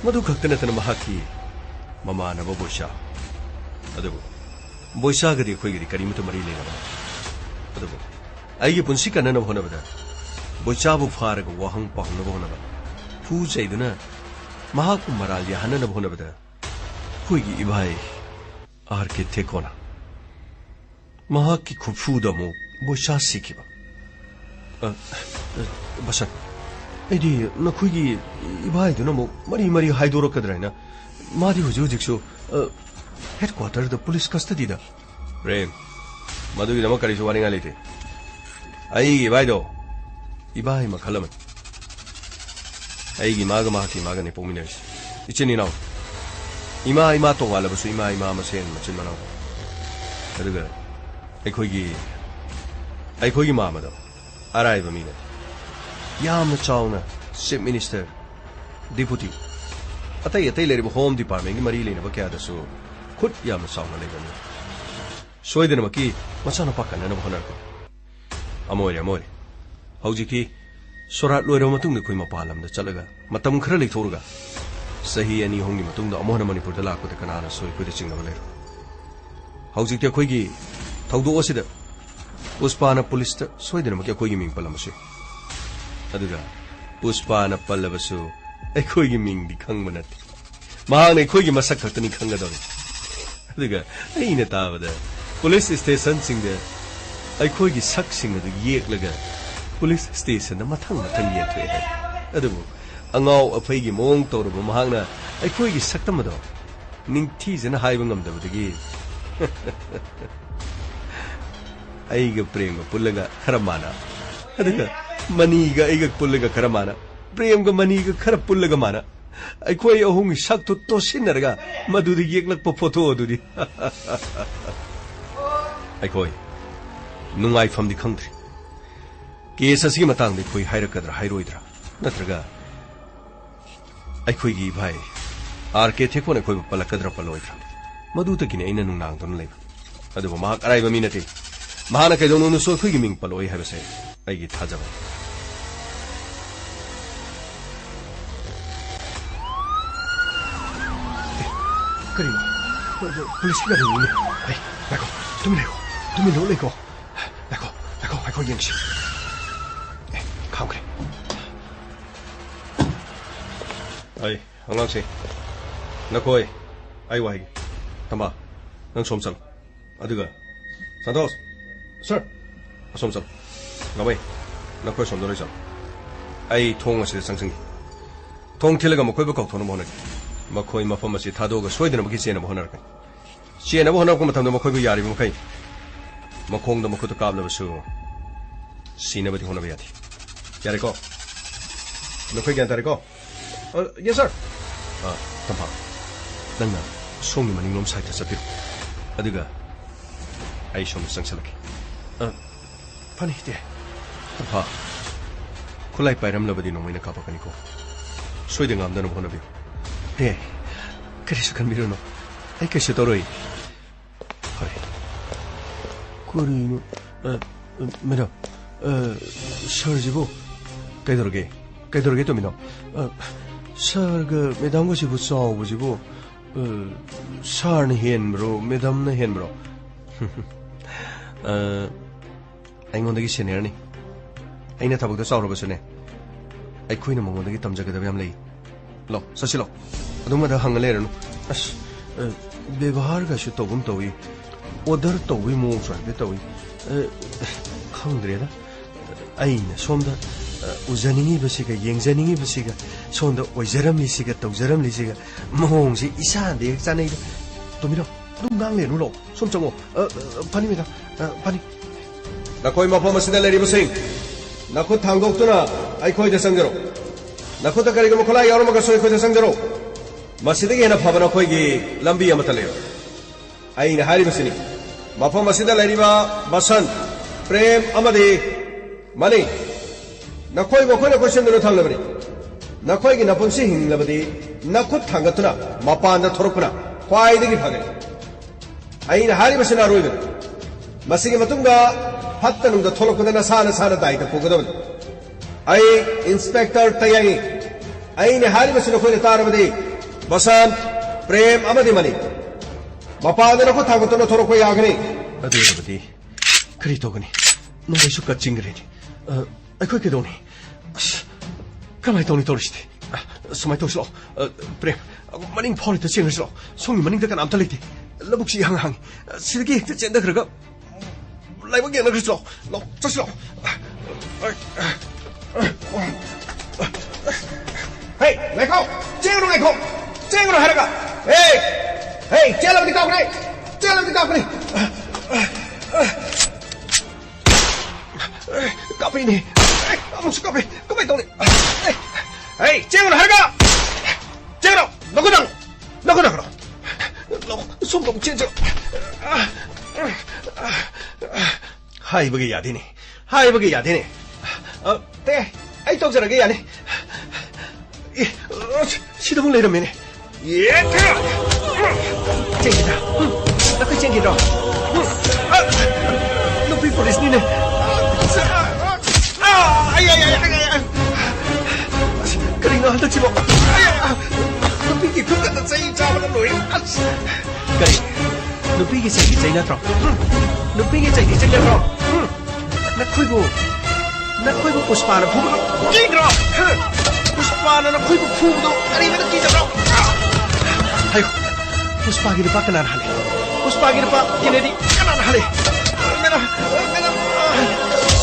मदु खक्तनतना महाकी ममानबा बोइसा अदुबु बोइसागदि अखोइगदि करिमतो मरि लेनबा अदुबु आइगी पुंसी कन्ननब होनबदा बोइसाबु फारगा वहंग पहंगनब होनबा ꯐꯨ ꯆꯩꯗꯨꯅ ꯃꯍꯥꯛꯄꯨ ꯃꯔꯥꯜ ꯌꯥꯍꯟꯅꯅꯕ ꯍꯣꯠꯅꯕꯗ ꯑꯩꯈꯣꯏꯒꯤ ꯏꯚꯥꯏ ꯑꯥꯔ.ꯀꯦ. ꯊꯦꯛꯀꯣꯅ ꯃꯍꯥꯛꯀꯤ ꯈꯨꯐꯨꯗ ꯑꯃꯨꯛ ꯕꯣꯏꯆꯥ ꯁꯤꯈꯤꯕ ꯕꯁꯟ ꯑꯩꯗꯤ ꯅꯈꯣꯏꯒꯤ ꯏꯚꯥꯏꯗꯨꯅ ꯑꯃꯨꯛ ꯃꯔꯤ ꯍꯥꯏꯗꯣꯔꯛꯀꯗ꯭ꯔꯥ 마디 후지우직수 헤드쿼터드 폴리스 커스터디다 렘 마두기 너머까지 와링 알리티 아이기 바이도 이바이 마칼라만 아이기 마가니 뽕미네시 이체니 나오 이마 또 알아보수 이마 마센 마친만 나오 그러가 아이코기 마마도 알아이바 미네 야무 차우나 칩 미니스터 디푸티 अतई लेरिब होम डिपार्टमेंट की मरी लेने क्या खुद याम साउना लेगनी सोयदन मकी मचाना पाकन न होनर को अमोरे हौजिकी सोरात लोइरो मतुंग ने खुई मपालम द चलगा मतम खर लेथोरगा सही अनि होंगी मतुंग द अमोहन मणिपुर द लाको द कनाना सोय खुद चिंगब लेरो हौजिक ते खुईगी थौदो ओसिद पुष्पाना पुलिस द सोयदन मकी खुईगी मिंग पलमसे अदुगा पुष्पाना पल्लबसु ꯑꯩꯈꯣꯏꯒꯤ ꯃꯤꯡꯗꯤ ꯈꯪꯕ ꯅꯠꯇꯦ ꯃꯍꯥꯛꯅ ꯑꯩꯈꯣꯏꯒꯤ ꯃꯁꯛ ꯈꯛꯇꯅꯤ ꯈꯪꯒꯗꯧꯔꯤ ꯑꯗꯨꯒ ꯑꯩꯅ ꯇꯥꯕꯗ ꯄꯨꯂꯤꯁ ꯁ꯭ꯇꯦꯁꯟꯁꯤꯡꯗ ꯑꯩꯈꯣꯏꯒꯤ ꯁꯛꯁꯤꯡ ꯑꯗꯨ ꯌꯦꯛꯂꯒ ꯄꯨꯂꯤꯁ ꯁ꯭ꯇꯦꯁꯟꯗ ꯃꯊꯪ ꯌꯦꯛꯊꯣꯛꯑꯦ ꯍꯥꯏ ꯑꯗꯨꯕꯨ ꯑꯉꯥꯎ ꯑꯐꯩꯒꯤ ꯃꯑꯣꯡ ꯇꯧꯔꯕ ꯃꯍꯥꯛꯅ ꯑꯩꯈꯣꯏꯒꯤ ꯁꯛꯇꯝ ꯑꯗꯣ ꯅꯤꯡꯊꯤꯖꯅ ꯍꯥꯏꯕ ꯉꯝꯗꯕꯗꯒꯤ ꯑꯩꯒ ꯄ꯭ꯔꯦꯝꯒ ꯄꯨꯜꯂꯒ ꯈꯔ ꯃꯥꯟꯅ ꯑꯗꯨꯒ ꯃꯅꯤꯒ ꯑꯩꯒ ꯄꯨꯜꯂꯒ ꯈꯔ ꯃꯥꯟꯅ प्रेम मनी खर पुल्लग माना अखोई अहुंगी सक्तु तोसिनरगा मदुदी येक्लक्प फोटो अदुदी अखोई नुंगाइफमदि खंद्रि केस असि मतांगदि खोई हाइरकद्रा हाइरोइद्रा नत्रगा अखोईगी भाई आर.के. थेकोन अखोई पलकद्रा पलोइद्रा मदुतकिने इना नुंनांगदुन लेब अदुबो मा अराइबा मिनते महाना कैदोनु सो अखोईगी मिंग पलोइ हाबसे अइगी थाजब पुलिस की गाड़ी नहीं है देखो तुम लेको देखो यंगशी काम करे आई अंगांग से नकोई आई वाही तंबा नंग सोम चल अदुगा संतोष सर सोम चल गाबै नकोई सोम दोरै चल आई थोंग असे संसंगी थोंग थिलगा मकोइबो कौथोन मोनगी मखोई मफम असी थादोगा सोइदन मकी चेनब होनरक चेनब होनरक मतमदा मखोइबो यारिब मखै मखोंग द मखुत काबलबसु सीनबदि होनब याथि यारेको नखोइ ग्यान तारेको यस सर तंपा नंगना सोंगि मनिंगलोम साइट चपिरु अदुगा आई सोम संगसलके फनी दे तंपा खुलाई पाइरमलबदि नोमैना कापकनिको सोइदे ngamdana होनबियो 네, 그래서 간미로노. 아이 그래서 도로이. 그래. 그리노. 메라. 서지고. 깨도록에 또 미노. 서가 메담 것이 부싸워 보지고. 서는 헨브로, 메담는 헨브로. 아잉온데기 세네라니. 아이나 타복도 싸우러버서네. 아이 코이는 몽온데기 땀자게다 얌 레이. लो सची लो अदुमदा हंगले रनु अस व्यवहार का शु तोबुम तोई ओदर तोई मोंग सो तोई खंद्रेदा आइना सोमदा उजनिंगी बसिगा येंगजनिंगी बसिगा सोंदा ओइजरम लिसिगा तौजरम लिसिगा मोंग सि इसा दे चानै तोमिरो दुम गांले नु लो सोम चंगो फानिमिदा फानि नकोइ मफम असिदा लेरिबसिं नखो थांगोक्तुना आइखोइदा संगरो नखुद करीगम खुला यारमग सोय खोज संगरो मसिदगी हेना फबना खोइगी लंबी अमत लेयो आइना हारिबसिनी मफम मसिदा लरिबा बसन प्रेम अमदि मनी नखोइ बखोइना क्वेश्चन दनो थांलबनी नखोइगी नपुंसी हिंगलबदि नखुद थांगतुना मपानदा थोरपना ख्वाइदगी फगनि आइना हारिबसिना रोइबन मसिगी मतुंगा फत्तनुंदा थोलकदना साना दाइता पुगदबनि आई इंस्पेक्टर तयांगी आई ने हारी बसिन खोइ तारबदि बसन प्रेम अमदि मनी मपादन को थागतन थोरको यागनी अदुबदि करी तोगनी नोइसु कचिंगरेनि अखोइ केदोनी कमाइ तोनी तोरिस्ते Sumai toslo. Prem. Maning phori ta chengaslo. Songi maning ta kan amta lete. Labuk si hang. Sidagi ta chenda khraga. Lai bang yana krislo. Lo, chaslo. Hey, Lekho. Lekho. Haraga. Hey, chelo di kau ni. Kape ni. Amus kape tong ni. Hey, cengro harga. Cengro, nakudang. Lo, sumdong cengro. Hai bagi yadi ni. Te, ai tok jara ge yani. Sidong le ramene. Ye, te. Cengida. Nak cengida. Lo pi polis ni ne. Ay. Kering na hantar cibo. Lupi ki khuk ta sai cha ba loi. Kering. Lupi ki sai na tro. Lupi ki sai na tro. Na khoi bo Puspa na phu. Ki tro. Puspa na khoi bo phu do. Ari na ki tro. Hai. Puspa ki pa kana hale. Puspa ki pa kinedi kana hale. Mera.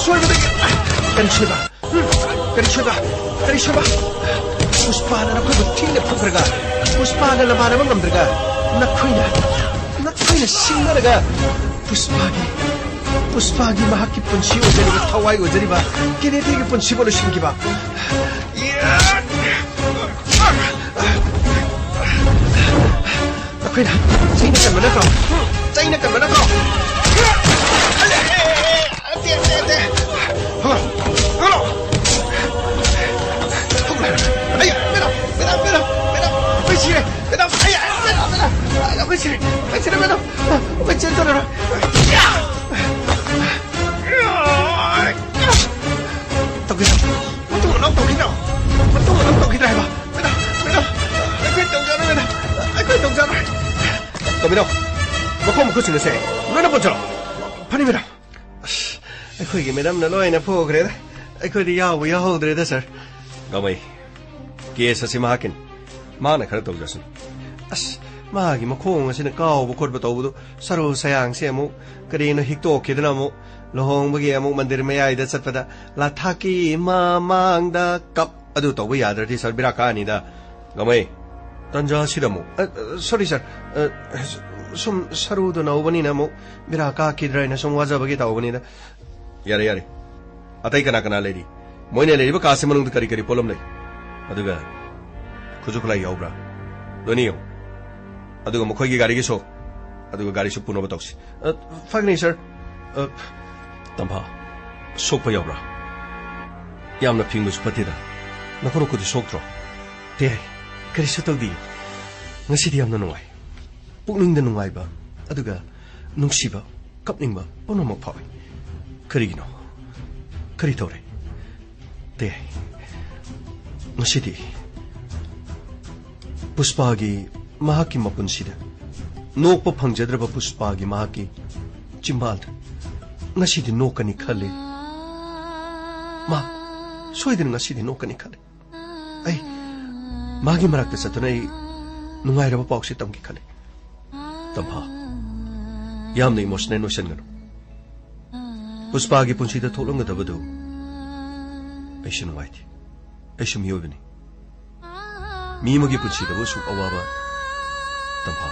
Soi ba Kari shaba. Puspa na khoi bo thile phukraga. Puspa na lama na ngamdraga. Nakhoina singaraga. Puspagi mahaki punsi ojariba thawai ojariba kineti ki punsi bolo shingiba. Nakhoina China kan mana ko. Hello. Ay, mira. Pichire. Mira. Ay, pichire. Kamino, makom ko sinase. Luna po chalo. Panimira. Ako gi madam na loy na po greda. Ako di yaw dre da sir. Gamay. Kesa si mahakin. Mana khara tog jasun. Magi makong asina kaw bukod ba tawdo. Saro sayang si amo. Kadi no hikto kidna mo. Lohong bagi amo mandir mayay da satpada. Lathaki mamang da kap. Adu tawbo yadra di sir biraka ni da. Gamay. Tanja sidamo. Sorry sir. Sum sarudo na ubani na mo. Biraka kidra na sum waza bagi tawbo ni da. Yare. Atay kana lady. Moine lady ba kasi manung kari polom lay. Aduga. Kujukulay yaubra. Doniyo. Aduga mukhoy gi gari gi so. Aduga gari su puno batausi. Fagni sir. Tampa. Sokpa yaubra. Yamna pingmu su patida. Nakono kudu soktro. Te kari su tawdi. Ngasidi yamna nungay. Pukningda nungay ba. Aduga nungsiba. Kapning ba. Puno mo paway. Karigino. Kari tawre. Te ngasidi. Puspagi mahaki mapunsida. Nokpa phangjadraba Puspagi mahaki chimbal. Ngasidi nokani khale. Ma soidin ngasidi nokani khale. Ai magi marakta satuna ai nungairaba pawsi tamki khale. Tamha yamna emotional no sengano. Puspagi punsida tholongadabadu. Aishin waiti. Aishim yovini. Mimagi punsida wasu awaba. Tamha.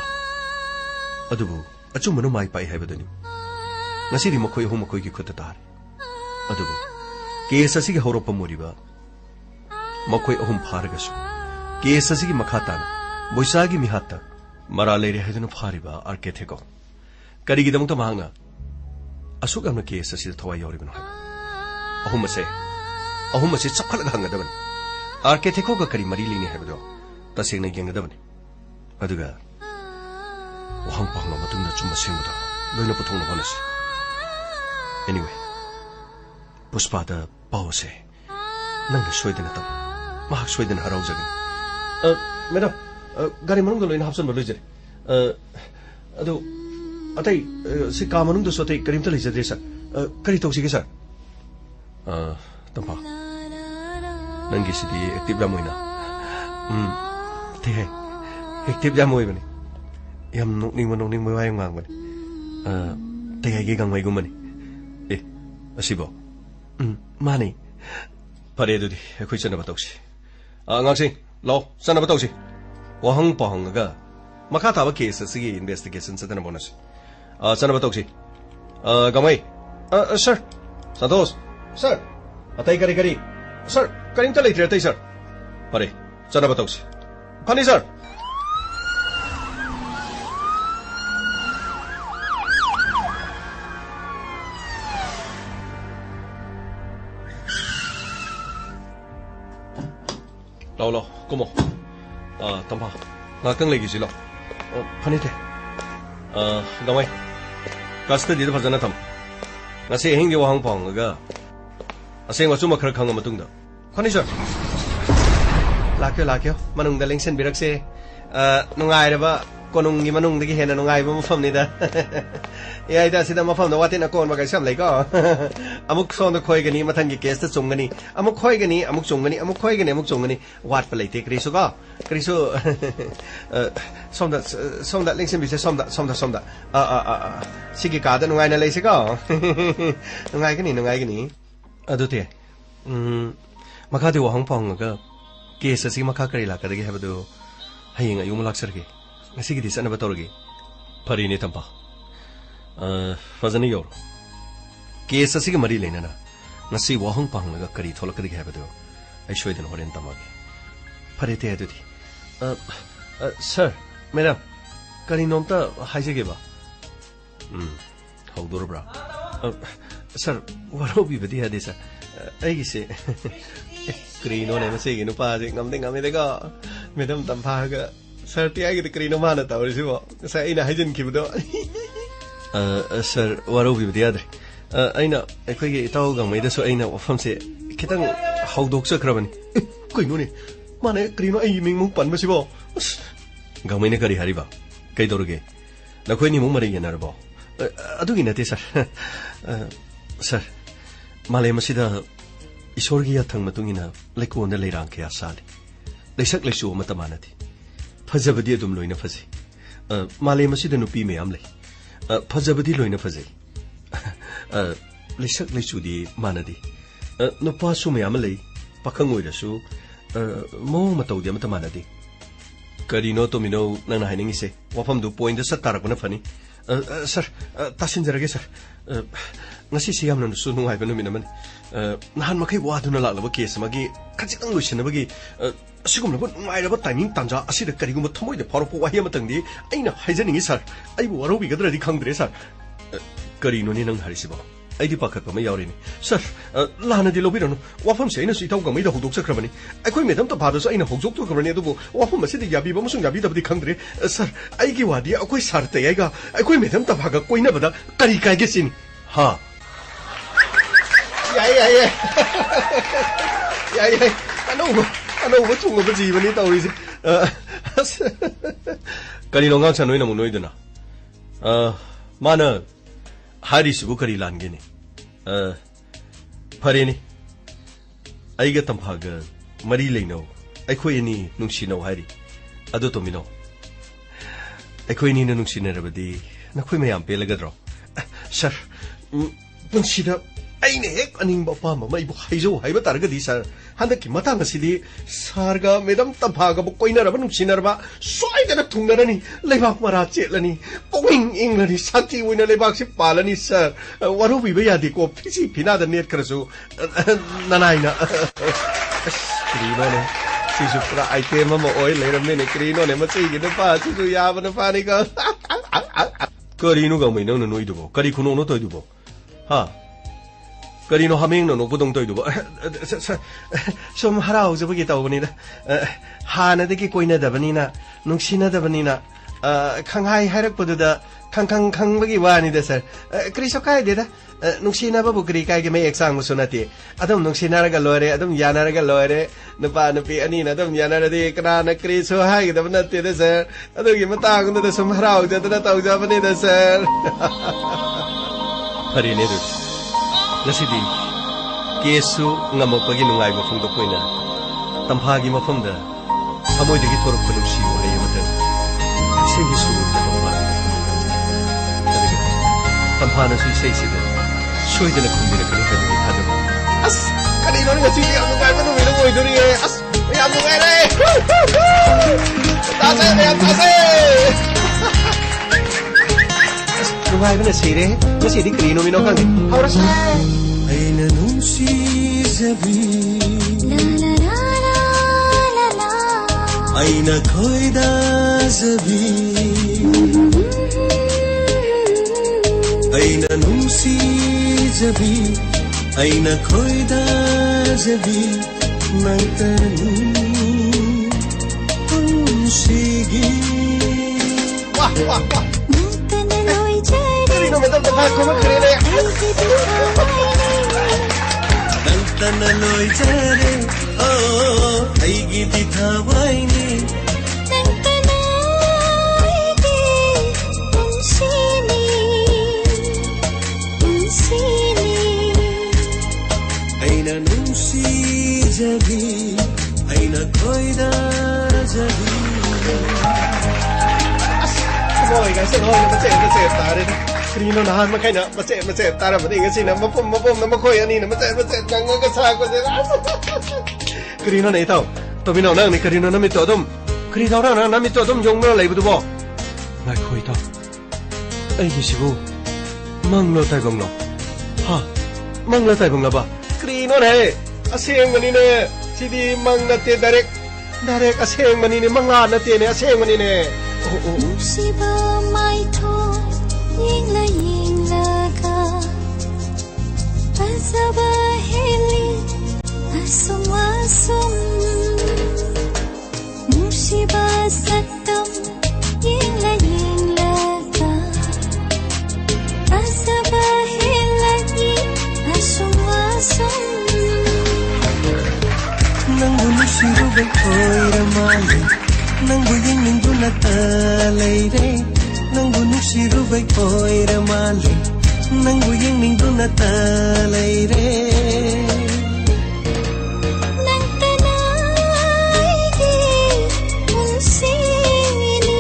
Adubu achumano mai pai haibadani. Ngasidi makoi ho makoi ki khutatar. Adubu case asigi horopa moriba. Makoi ahum pharagasu. Case asigi makhatana. Boisagi mihatta. Marale re hedunu phariba arketheko. Karigi damta mahanga. Asuk amna case asida thawai yoribano. Ahum ase chapkhalaga hangadabani. Arketheko ga kari mari lini haibado. Tasengna yengadabani. Aduga wahang pangma matungna chumma sengmada loina puthongna honasi. Anyway, Puspada pause. Nangna soidana tam. Mahak soidana haraujagani. Madam, gari manungda loina hapsan balojare. Adu atai si ka manungda sotai karimta leijadre sir. Kari tawsige sir. Tampa. Nangi sidi active la moina. thế hay hịch tiếp ra môi bani em nụ ninh môi vai ngang bani thế hay cái găng mày của mình ê asibo mani pare du di khoi chana batau si ngang sing lo sana batau si wahang pahang ga makha thaba case si investigation sa tana bonus sana batau si gamai sir Santos sir atai kari sir karing ta later atai sir pare sana batau si Pani sir lo como tampa na kang legi si lo pani te gamai custody da phajana tham ngasi hing di wahang pang ga aseng wa chuma khar khang matung da pani sir lakyo manung da lengsen birak se nungai ra ba konung gi manung dagi hena nungai ba mafam ni da ai da sida mafam da watin akon ba kai sam lai ko amuk son da khoi gani mathang gi case ta chung gani amuk khoi gani amuk chung gani amuk khoi gani amuk chung gani wat pa laite krisu ga krisu som da lengsen bi se som da sigi ka da nungai na lai se ko nungai gani adu te makha de wa hang pang ga case asi makha kari la ka de ha ba do hayeng ayu malak sar ge ngasi gi dis ana ba tor ge phari ni tampa fazani yor case asi ge mari lena na ngasi wa hang pang ga kari tholak de ha ba do ai shoi den horen tamage phari te adu di sir madam kari nom ta haije ge ba haudur bra sir waro bi badi ha de sa ai gi se Krino ne masih gini pa sih ngamde dega, madam tampa ga sir tiya gitu krino mana tahu sih bo, saya ini hajen kibudo. Sir waru bi dia deh, aina aku ini tahu gang mai desu aina wafam sih kita haudok sekraban, krino ne mana krino ai ming mung pan masih bo, gang mai ne kari hari ba, kai dorge, nak ini mung mari yenar bo, aduh gini sir, sir malay masih dah Isor gi yathang matungina lekon da leirang kya sali leisak leisu matamanati phajabadi adum loina phaji male masida nupi me am lei phajabadi loina phaji leisak leisu di manadi nupa su me am lei pakhang oi rasu mo matau di matamanadi karino to mino nana haining ise wafam du point da satar ko na fani sir tasin jarage sir ngasi siyam na su nungai ba numina man nahan makai waduna laklaba case magi khajitang loisinabagi asigumna ba nungairaba timing tanja asida kariguma thamoi de pharo po wahi amatangdi aina haijaningi sir aibu warobi gadradi khangdre sir karino ni nang harisiba aidi pakhat ma yawrini sir lana di lobiranu wafam se aina su itaw gamai da hodok sakrabani aikoi medam ta phada su aina hojok to kabrani adubu wafam asidi yabi ba musung yabi dabdi khangdre sir aigi wadi akoi sar te aiga aikoi medam ta phaga koina bada kari kai ge sin ha Yai. Ano ba tungo ba jiba ni tawri si? Kari nong ngang sanoy na munoy dun mana hari subu kari lan gini. Pare ni. Ay ga tampaga mari lay no. Ay ko ini nung sinaw hari. Ado to mino. Ay ko ini nung sinarabadi. Na ko may ampe lagadro. Sir, nung sinaw aine hek aning ba pa ma mai bu haizo haiba targa di sar handa ki mata ngasidi sarga medam tabaga bu koina ra banung sinarba soi da thungnarani lebak mara chelani ponging inglani sakti wina lebak si palani sir waru bi ya di ko phisi phina da net krasu nanaina krino ne sisu pra item ma oi leram ne krino ne ma chi gi na pa sisu ya ba na pa ni ka karino ga mai nang no noi du bo kari khuno no toi du bo ha Karino haming no budong toy dubo som harau jabagi tawbani da hana deki koina dabani na nungsina dabani na khanghai hairak poduda khang bagi wani da sir kriso kai de da nungsina babu kri kai ge me exam musunati adum nungsina raga lore adum yana raga lore napa napi ani na adum yana ra de kana na kriso hai da banate da sir adu gi mata gun da som harau jadana taw jabani da sir hari ne du Nasidi, kesu ngamok pagi nungai mafung do koina, tampagi mafum da, 사모이되기 도록 그놈시 원해요 어떤 이생이 수고를 덤파하는 저에게 덤파하는 수 이세이시든 수이드는 군비를 그리 되는 타도 아스 까리 너는 같이 안 누가면 왜 이러고 이러니 아스 왜 안 누가래 따세 왜 안 따세 누가이면 시래 그 시리 그리노 미노 강디 하우라시 أين نمشي زبي أين كويدا زبي أين نمشي زبي أين كويدا زبي نتنو أمشيجي 와 그리노 매달 더 바꾸면 그리네 Nantana loy jare oh aigi dithawaini Nantana aigi unsini aina numsi jabi aina koida jabi Ngồi cái xe ngồi nó chạy ta đây 그리 너 나한 막 하냐 맞제 따라 뭐 이거 지나 뭐봄 너 거기 아니 너 맞제 장가 사고 그리 너 내다 또 비너 나니 그리 너 남이 또돔 그리 더라 나 남이 또돔 용너 레이브도 뭐 마이 거기다 에이 시부 망로 달봉로 하 망로 달봉로 봐 그리 너네 아생만이네 시디 망나테 다렉 아생만이네 망아나테네 아생만이네 Nusiba mai tho yingla ka Azaba heli asum Nusiba satam yingla ka Azaba heli asum nangu nusiru bai koira mali nangu yingning dunata leire nangu nusiru bai koira mali nangu yingning dunata leire Nantana aigi unsini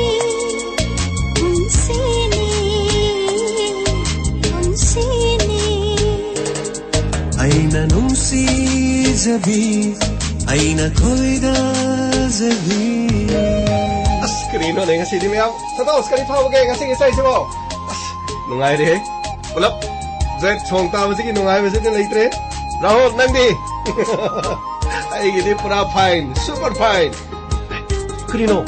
aina numsi jabi aina koida jabi Askrino na nga sidi mayam sa taos ka ni pawo kaya nga sige sa isa mo nungay rin ulap zet chong tama sige nungay ba sige laitre Rahul nandi ay gini pura fine super fine Krino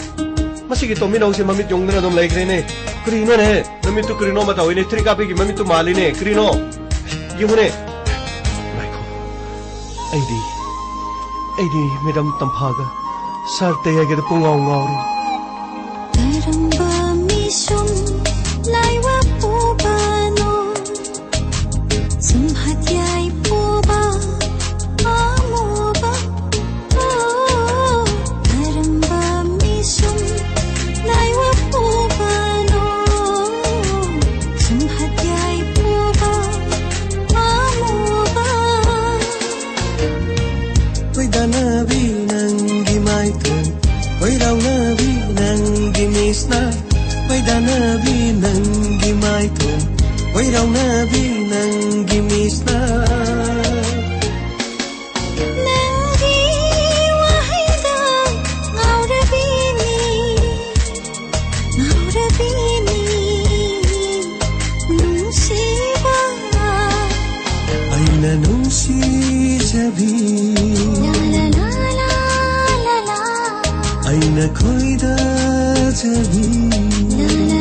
masige to minaw si mamit yung na dom laitre ne Krino ne namit to Krino mataw ini tri kapi ki mamit to mali ne Krino yung ne Michael ay di medam tampaga sarte ya gada pungaw rin Taramba misum laiwa pubano Sumhatyay puba amoba Taramba misum laiwa pubano Sumhatyay puba amoba Wai danabi nangi maitun Wai raunabi nangi misna Wai danabi nangi maitun Wai raunabi nangi misna Nangi wahida ngaurabini Nusiba Aina numsi jabi La Aina koida jabi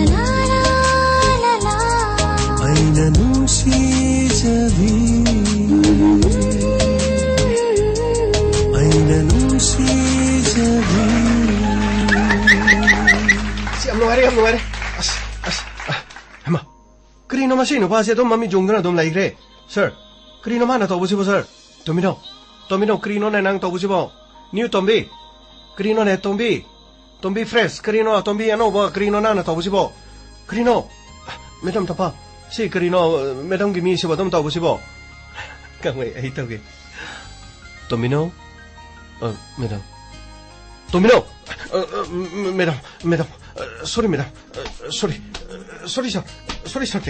la Aina numsi jabi Aina numsi jabi Siap nungari Hema Krino masino pa siya dom mami jong na dom laigre Sir Krino mana tau busi po sir Tomino Krino na nang tau busi po New Tombi Krino na Tombi fresh Krino Tombi ano ba Krino na tau busi po Krino Medam tapa Si Krino Medam gimi siya ba dom tau busi po Kang may ay tau ge Tomino Medam Tomino! Madam. Sorry, madam. Sorry, sir. Sorry, sir.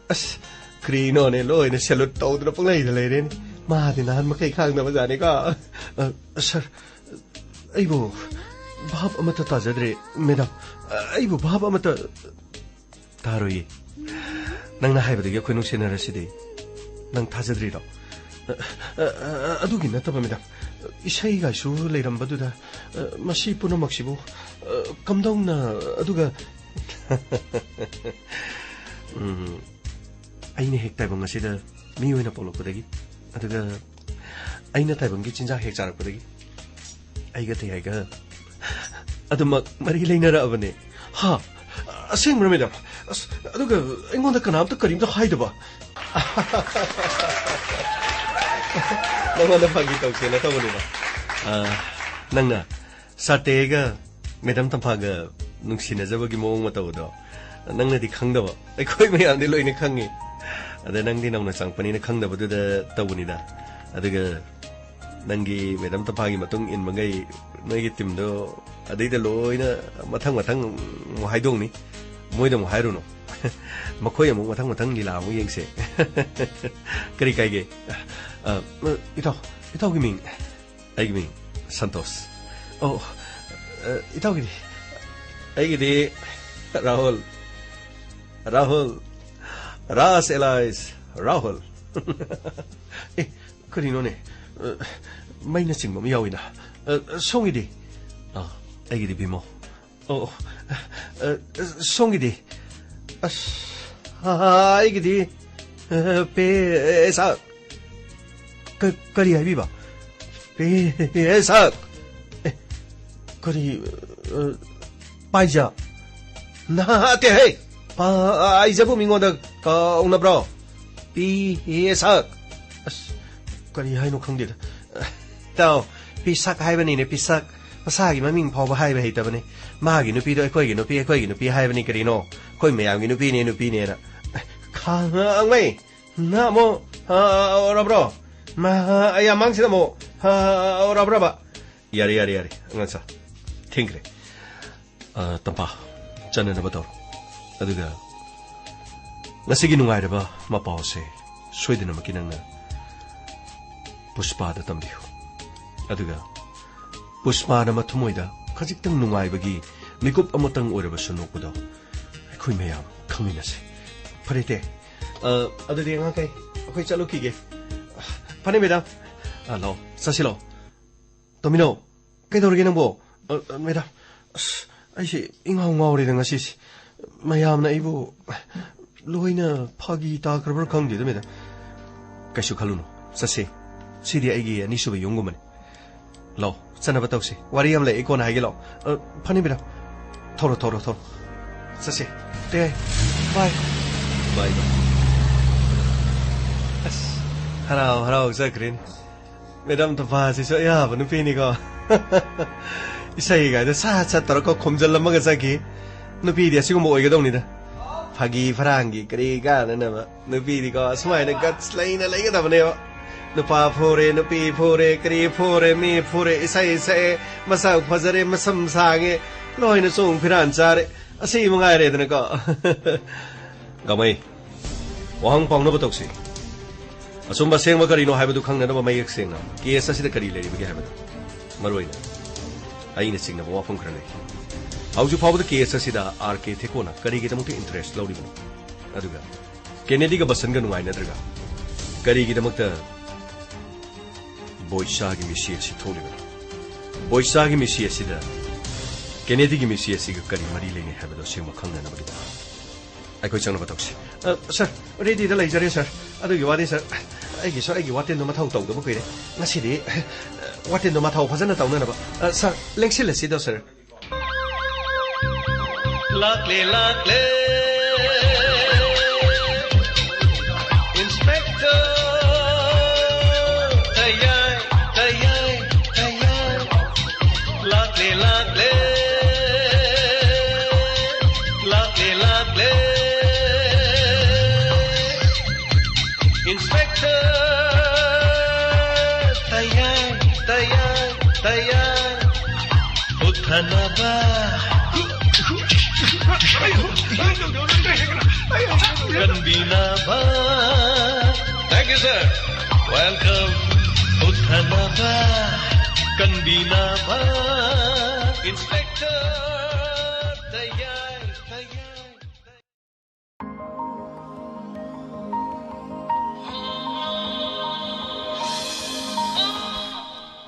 As, Krino ne lo, ina salute tao na pang lay rin. Mahadinahan makikang na mazani ka. Sir, aybo, bahab amata tajadre, madam. Aybo, bahab amata... Taroy. Nang nahaibadagi ako nung sinarasidi. Nang tajadre raw. Adugin na taba, madam. Isayga su layrambaduda. Masi punamak시bo. Kamdong na aduga. Ayna hek taibang asida miyoy na polokpadagi. Aduga ayna taibang gi chinja hek charakpadagi. Ayga tayayga. Aduma marilay na raabane. Ha. Asing madam. Aduga ingonda kanamta karimta haidaba. Nang napagitaw siya na tawo nila. Nang na, sa tega, madam tampaga, nung sinasabagi mo ang mataw daw, nang na di kang daw, ay ko'y mayam nilo inikang eh. Ada nang di nang nasang paninakang daw da tawo nila. Adaga, nang gi madam tampagi matong in magay, nagitim daw, aday dalo na matang-matang muhaydong ni, muhay daw muhayro no. Makoy mo matang-matang nila mo yung se. Kari kay itaw giming Santos. Oh, itaw gini. Ay gini Rahul. Ras Elias Rahul. Karino ne. May nasing mo miyaw ina. Song idi. Ay gini bimo. Oh, song idi. Ay gini. Pesa. Kari ay biba. Pesa. Kari paija. Na te hey. Paija po mingoda ka una bro. Pesa. Kari hay no khangdida. Tao pisak hay bani ne pisak. Masagi maming phaw ba hay ba hei ta bani. Magi nupi do akhoi gi nupi hay bani kari no. Khoi mayam gi nupi ne na. Khang mai. Na mo ora bro. Ma ayamang sila mo ora ba. Yari. Ngansa. Tingre. Tampa. Chana na bator. Aduga. Nasigi nungay ba mapaw se. Swede na makinang na. Puspa da tambiho. Aduga. Puspa na matumoy da. Kajiktang nungay bagi. Mikup amotang ora ba sunok ko daw. Ako'y mayam. Kami na se. Parite. Ado di nga kay. Ako'y chalo kige. Pani madam. Alo. Sasilo. Tomino. Kay dorgi nang bo. Madam. Ay si ingaw rin nga sis. Mayam na ibo. Luhay na pagi ta karbar kang dito madam. Kaso kaluno. Sasi. Sidi ay gi aniso ba yung guman. Lo. Sana ba tawsi? Wariyam la iko na hagilo. Pani madam. Toro. Sasi. Te. Bye. Haraw sa krin. Madam tapa si so ya ba nupi ni ko. Isay ga da sa taro ko komjal lam ga saki. Nupi dia sigo mo oiga dong ni da. Phagi pharangi kri ga na ba. Nupi di ko smai na guts lai na lai ga da ba ne ba. Nupa phore nupi phore kri phore mi phore isay masa phajare masam sange loi na song phiran chare. Asi mo ngai re da ko. Gamai. Wahang pang na batok si. Asumba sengwa karino haibadu khangna ba mayek sengna kesa sida kari leri bagi haibadu maroina aina singna ba wafam khrane auju phawdu kesa sida RK thekona kari gi tamuti interest lawri bani aduga Kennedy ga basan ga nungai na draga kari gi tamakta boysha gi misi si tholi bani boysha gi misi sida Kennedy gi misi si ga kari mari lenge haibadu sengwa khangna na bagi ai koi changna batoksi sir ready da lai jare sir adugi wadi sir aigi waten no mathau tau da ba koire ngasidi waten no mathau phajana tau na ba sir lengsil si do sir lakle inspector tayay lakle Inspector tayay na ba? Kandi na ba? Thank you, sir. Welcome. Uta na ba? Kandi na ba? Inspector Tayar, Tayar.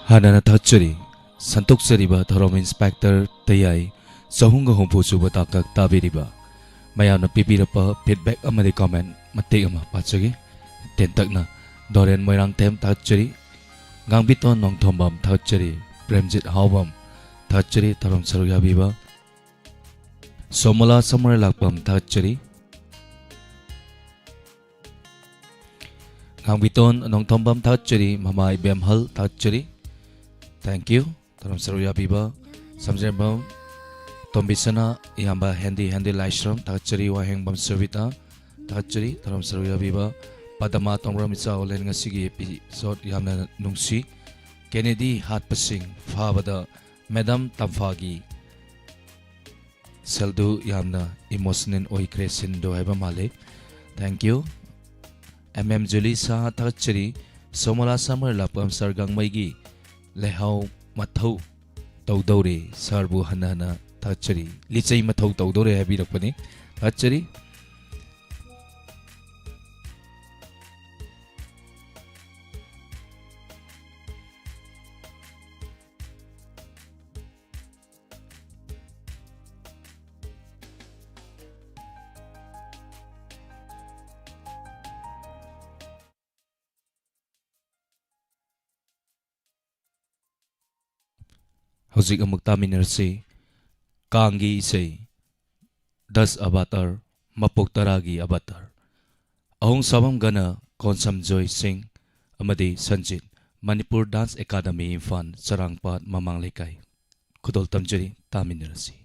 하나나 덧줄이 산톡서리바 더럼 인스펙터 대야이 서훈가 홍보수바 딱각 따비리바 마야나 피피르파 피드백 아마디 코멘 마티 아마 빠쩌기 텐탁나 도렌 모이랑 템 덧줄이 강비톤 농톰밤 덧줄이 프렘짓 하우밤 덧줄이 더럼 서루야비바 소몰라 서머를 락밤 덧줄이 강비톤 농톰밤 덧줄이 마마이 뱀헐 덧줄이 Thank you. Taram saruya biba. Samjembam. Tombisana yamba handy lashram. Takachari waheng bam servita. Takachari taram saruya biba. Padama tongram isa olen ngasigi episode yamna nungsi. Kennedy hat pasing fabada Madam Tamfagi. Seldu yamna emotional oi kresin do haiba male. Thank you. Julie sa takachari somala summer lapam sargang maigi. Lehau mathau tawdore sarbu hanana thachari lichai mathau tawdore habirakpani thachari Hojik amuk taminarsi Kangi isay 10 avatar Mapok taragi avatar Ahong sabam gana Konsam Joy Singh Amadi Sanjit Manipur Dance Academy Infan Sarangpat Mamanglikay Kudol tamjari taminarsi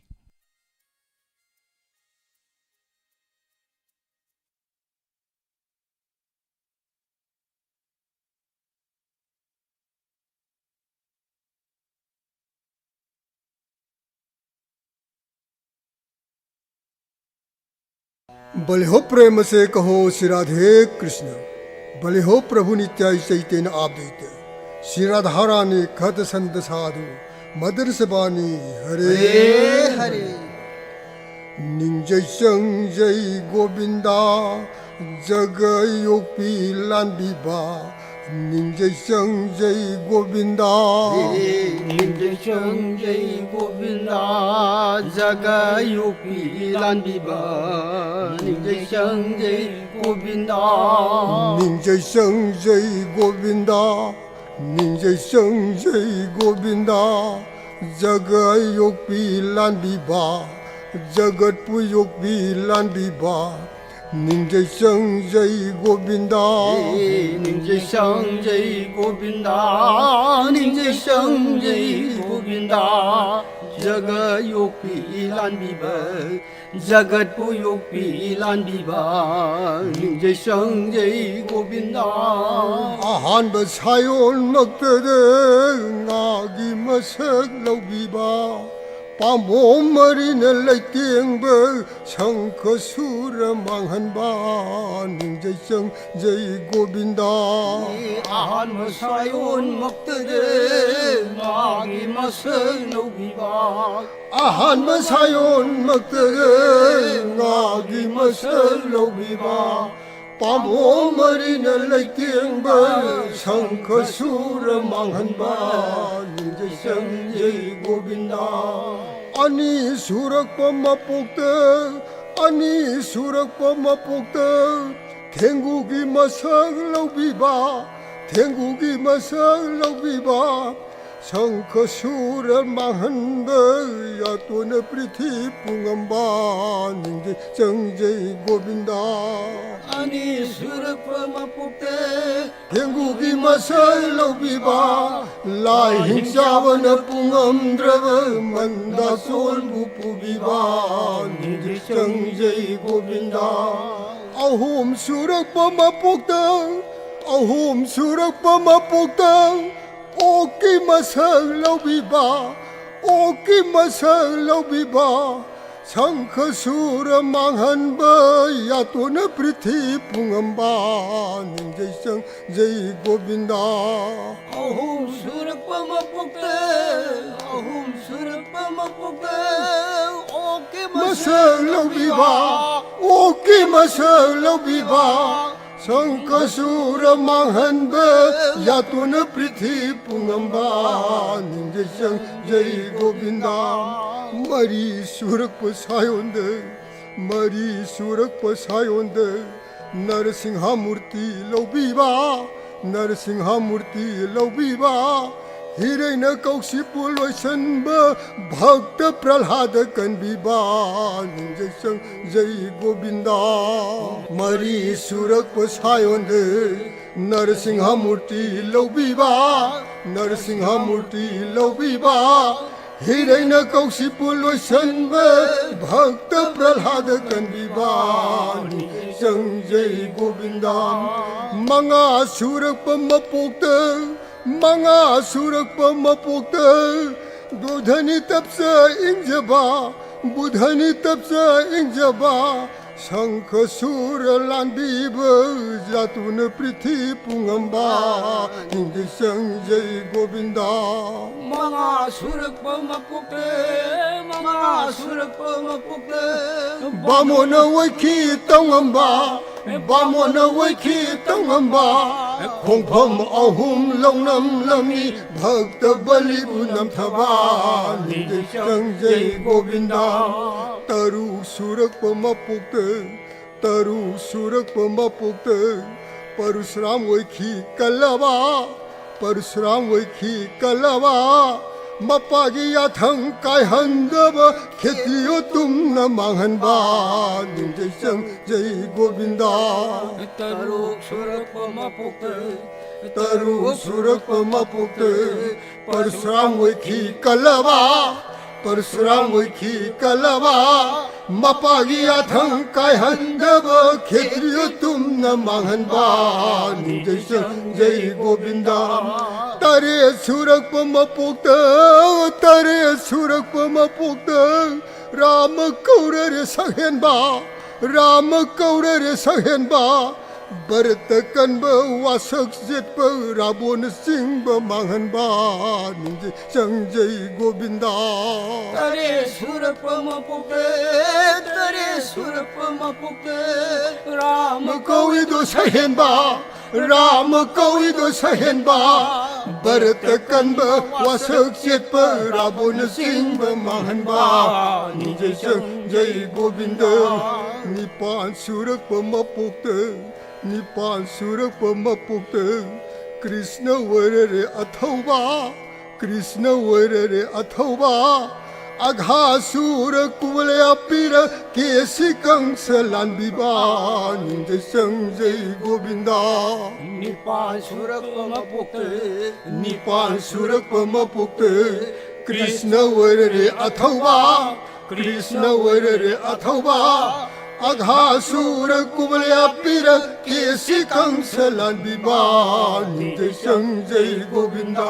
बले हो प्रेम से कहो श्री राधे कृष्ण बले हो प्रभु नित्याय चैतन्य आद्वैत श्री राधा रानी खत संत साधु मदर सबानी हरे हरे निंजय संजय गोविंदा जग योपी लांबिबा निंजय संजय गोविंदा निंजय संजय गोविंदा जगयुपी लांबिबा निंजय संजय गोविंदा निंजय संजय गोविंदा निंजय संजय गोविंदा जगयुपी लांबिबा जगत पुयुपी लांबिबा निंजय संजय गोविंदा निंजय संजय गोविंदा निंजय संजय गोविंदा जगयुपी लांबिबा जगत पुयुपी लांबिबा निंजय संजय गोविंदा 아한 사연 먹더래 나기 머석 러비바 파모머리는 라이팅버 성커수라 망한바 닝제성 저이 고빈다 아한 사연 먹더래 나기 머석 러비바 아한 사연 먹더래 나기 머석 러비바 파모머리는 라이팅버 성커수라 망한바 닝제성 저이 고빈다 아니 수락범마 뽑다 아니 수락범마 뽑다 탱국이 마상라우 비바 탱국이 마상라우 비바 성커수를 망한다 야또네 프리티 뿡엄바 닝제 정제이 고빈다 아니 수락범마 뽑다 탱국이 마살라우 비바 라힘자원의 뿡엄드라바 만다솔 무푸비바 닝제 정제이 고빈다 아홈 수락범마 뽑다 아홈 수락범마 뽑다 오기 마살라우 비바 ꯑꯣꯛꯀꯤ ꯃꯁꯛ ꯂꯧꯕꯤꯕ ꯁꯪꯈ ꯁꯨꯔ ꯃꯥꯡꯍꯟꯕ ꯌꯥꯇꯣꯅ ꯄ꯭ꯔꯤꯊꯤ ꯄꯨꯡꯉꯝꯕ ꯅꯤꯡꯖꯩ ꯆꯪꯖꯩ ꯒꯣꯕꯤꯟꯗ ꯑꯍꯨꯝ ꯁꯨꯔꯛꯄ ꯃꯄꯣꯛꯇ ꯑꯍꯨꯝ ꯁꯨꯔꯛꯄ ꯃꯄꯣꯛꯇ ꯑꯣꯛꯀꯤ ꯃꯁꯛ ꯂꯧꯕꯤꯕ ꯑꯣꯛꯀꯤ ꯃꯁꯛ ꯂꯧꯕꯤꯕ ꯁꯪꯈ ꯁꯨꯔ ꯃꯥꯡꯍꯟꯕ ꯌꯥꯇꯣꯅ ꯄ꯭ꯔꯤꯊꯤ ꯄꯨꯡꯉꯝꯕ ꯅꯤꯡꯖꯩ ꯆꯪꯖꯩ ꯒꯣꯕꯤꯟꯗ ꯃꯔꯤ ꯁꯨꯔꯛꯄ ꯁꯥꯌꯣꯟꯗ ꯃꯔꯤ ꯁꯨꯔꯛꯄ ꯁꯥꯌꯣꯟꯗ ꯅꯔꯁꯤꯡꯍ ꯃꯨꯔꯇꯤ ꯂꯧꯕꯤꯕ ꯅꯔꯁꯤꯡꯍ ꯃꯨꯔꯇꯤ ꯂꯧꯕꯤꯕ ꯍꯤꯔꯩꯅ ꯀꯧꯁꯤꯄꯨ ꯂꯣꯏꯁꯟꯕ ꯚꯛꯇ ꯄ꯭ꯔꯍ꯭ꯂꯥꯗ ꯀꯟꯕꯤꯕ ꯅꯤꯡꯖꯩ ꯆꯪꯖꯩ ꯒꯣꯕꯤꯟꯗ ꯃꯔꯤ ꯁꯨꯔꯛꯄ ꯁꯥꯌꯣꯟꯗ नरसिंह मूर्ति लौबीबा नरसिंह मूर्ति लौबीबा हिरैन कौशिपु लोइसनब भक्त प्रह्लाद कनबीबा संजय गोविंदा मंगा सुरप मपोक्त मंगा सुरप मपोक्त बुधनी तपस इंजबा बुधनी तपस इंजबा शंख सूर लांबीब जातुन पृथ्वी पुंगंबा इंद संजय गोविंदा मंगा सुरप मपुक्त मंगा सुरप मपुक्त बामोन वैखी तंगंबा बामोन वैखी तंगंबा खोंफम अहुम लौनम लमी भक्त बलि बुनम थबा इंद संजय गोविंदा तरु सुरप मपुक्त तरु सुरप मपुक्त परशुराम वैखी कलवा परशुराम वैखी कलवा मपागी याथं कायहंदब खेतियो तुम न मांगनबा निंजय संजय गोविंदा तरु सुरप मपुक्त तरु सुरप मपुक्त परशुराम वैखी कलवा परशुराम वैखी कलवा मपागी याथं कायहंदब खेतियो तुम न मांगनबा निंजय संजय गोविंदा तारे सुरप मपुक्त तारे सुरप मपुक्त राम कौर रे सहेनबा राम कौर रे सहेनबा भरत कनब वासक जेतब रावण सिंह मांगनबा निंजय संजय गोविंदा तरे सुरप मपुक्त तरे सुरप मपुक्त राम कौइदो सहेनबा राम कौइदो सहेनबा भरत कनब वासक जेतब रावण सिंह मांगनबा निंजय संजय गोविंद निपान सुरप मपुक्त निपान सुरप मपुक्त कृष्ण वर रे अथवा कृष्ण वर रे अथवा अघासुर कुवले पीर केसी कंस लांबीबा निंजय संजय गोविंदा निपान सुरप मपुक्त निपान सुरप मपुक्त कृष्ण वर रे अथवा कृष्ण वर रे अथवा अघासुर कुवले पीर केसी कंस लांबीबा निंजय संजय गोविंदा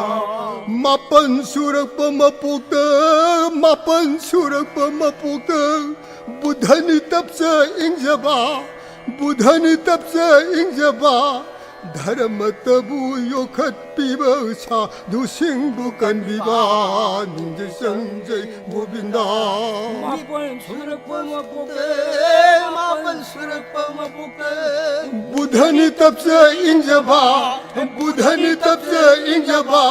मापन सुरप मपुक्त मापन सुरप मपुक्त बुधनी तपस इंजबा बुधनी तपस इंजबा धर्म तबु योखत पीब साधु सिंह कनबीबा निंजय संजय गोविंदा मापन सुरप मपुक्त मापन सुरप मपुक्त बुधनी तपस इंजबा बुधनी तपस इंजबा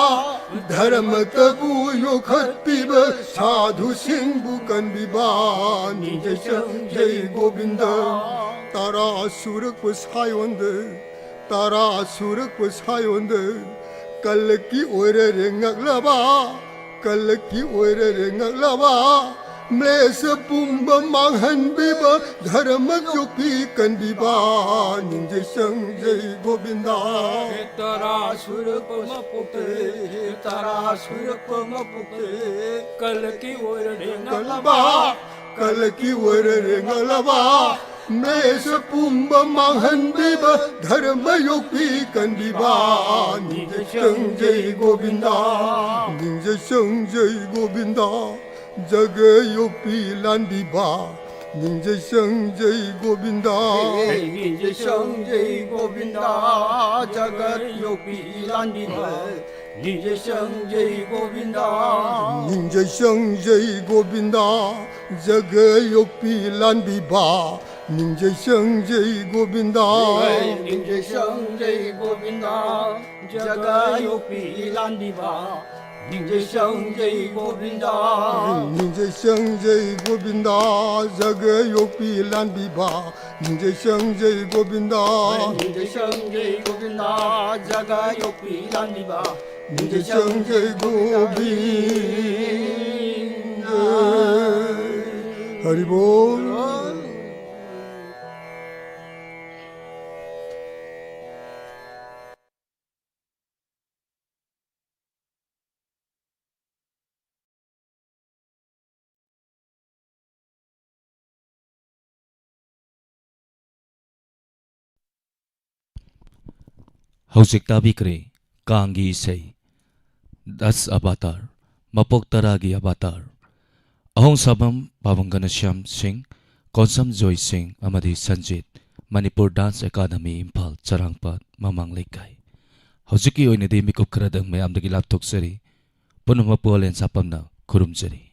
धर्म तबु योखत पीब साधु सिंह कनबीबा निंजय संजय गोविंदा तारा सुरप सायोंद तारा सुरप सायोंद कल की ओर रेंगलबा कल की ओर रेंगलबा म्लेस पुंब मांगहन बीब धर्म जोपी कनबीबा निंजय संजय गोविंदा तारा सुरप मपुक्त तारा सुरप मपुक्त कल की ओर कलबा कल की ओर रेंगलबा मेष पुंब मांहनबीबा धर्म योगी कंबीबा निज संजय गोविंदा निज संजय गोविंदा जग योगी लांबीबा निज संजय गोविंदा निज संजय गोविंदा जगत योगी लांबीबा निज संजय गोविंदा निज संजय गोविंदा जग योगी लांबीबा निज संजय गोविंदा निज संजय गोविंदा जग योगी लांबीबा निज संजय गोविंदा निज संजय गोविंदा जग योगी लांबीबा निज संजय गोविंदा निज संजय गोविंदा जग योगी लांबीबा निज संजय गोविंद हरि बोल ꯍꯧꯖꯤꯛ ꯇꯥꯕꯤꯈ꯭ꯔꯦ ꯀꯥꯡꯒꯤ ꯏꯁꯩ ꯗꯁ ꯑꯕꯥꯇꯥꯔ ꯃꯄꯣꯛ ꯇꯔꯥꯒꯤ ꯑꯕꯥꯇꯥꯔ ꯑꯍꯣꯡꯁꯥꯕꯝ ꯄꯥꯕꯝ ꯘꯅꯁ꯭ꯌꯥꯝ ꯁꯤꯡ ꯀꯣꯟꯁꯝ ꯖꯣꯏ ꯁꯤꯡ ꯑꯃꯗꯤ ꯁꯟꯖꯤꯠ ꯃꯅꯤꯄꯨꯔ ꯗꯥꯟꯁ ꯑꯦꯀꯥꯗꯃꯤ ꯏꯝꯐꯥꯜ ꯆꯔꯥꯡꯄꯥꯠ ꯃꯃꯥꯡ ꯂꯩꯀꯥꯏ ꯍꯧꯖꯤꯛꯀꯤ ꯑꯣꯏꯅꯗꯤ ꯃꯤꯀꯨꯞ ꯈꯔꯗꯪ ꯃꯌꯥꯝꯗꯒꯤ ꯂꯥꯞꯊꯣꯛꯆꯔꯤ ꯄꯨꯝꯅꯃꯛꯄꯨ ꯑꯣꯂꯦꯟ ꯁꯥꯄꯝꯅ ꯈꯨꯔꯨꯝꯖꯔꯤ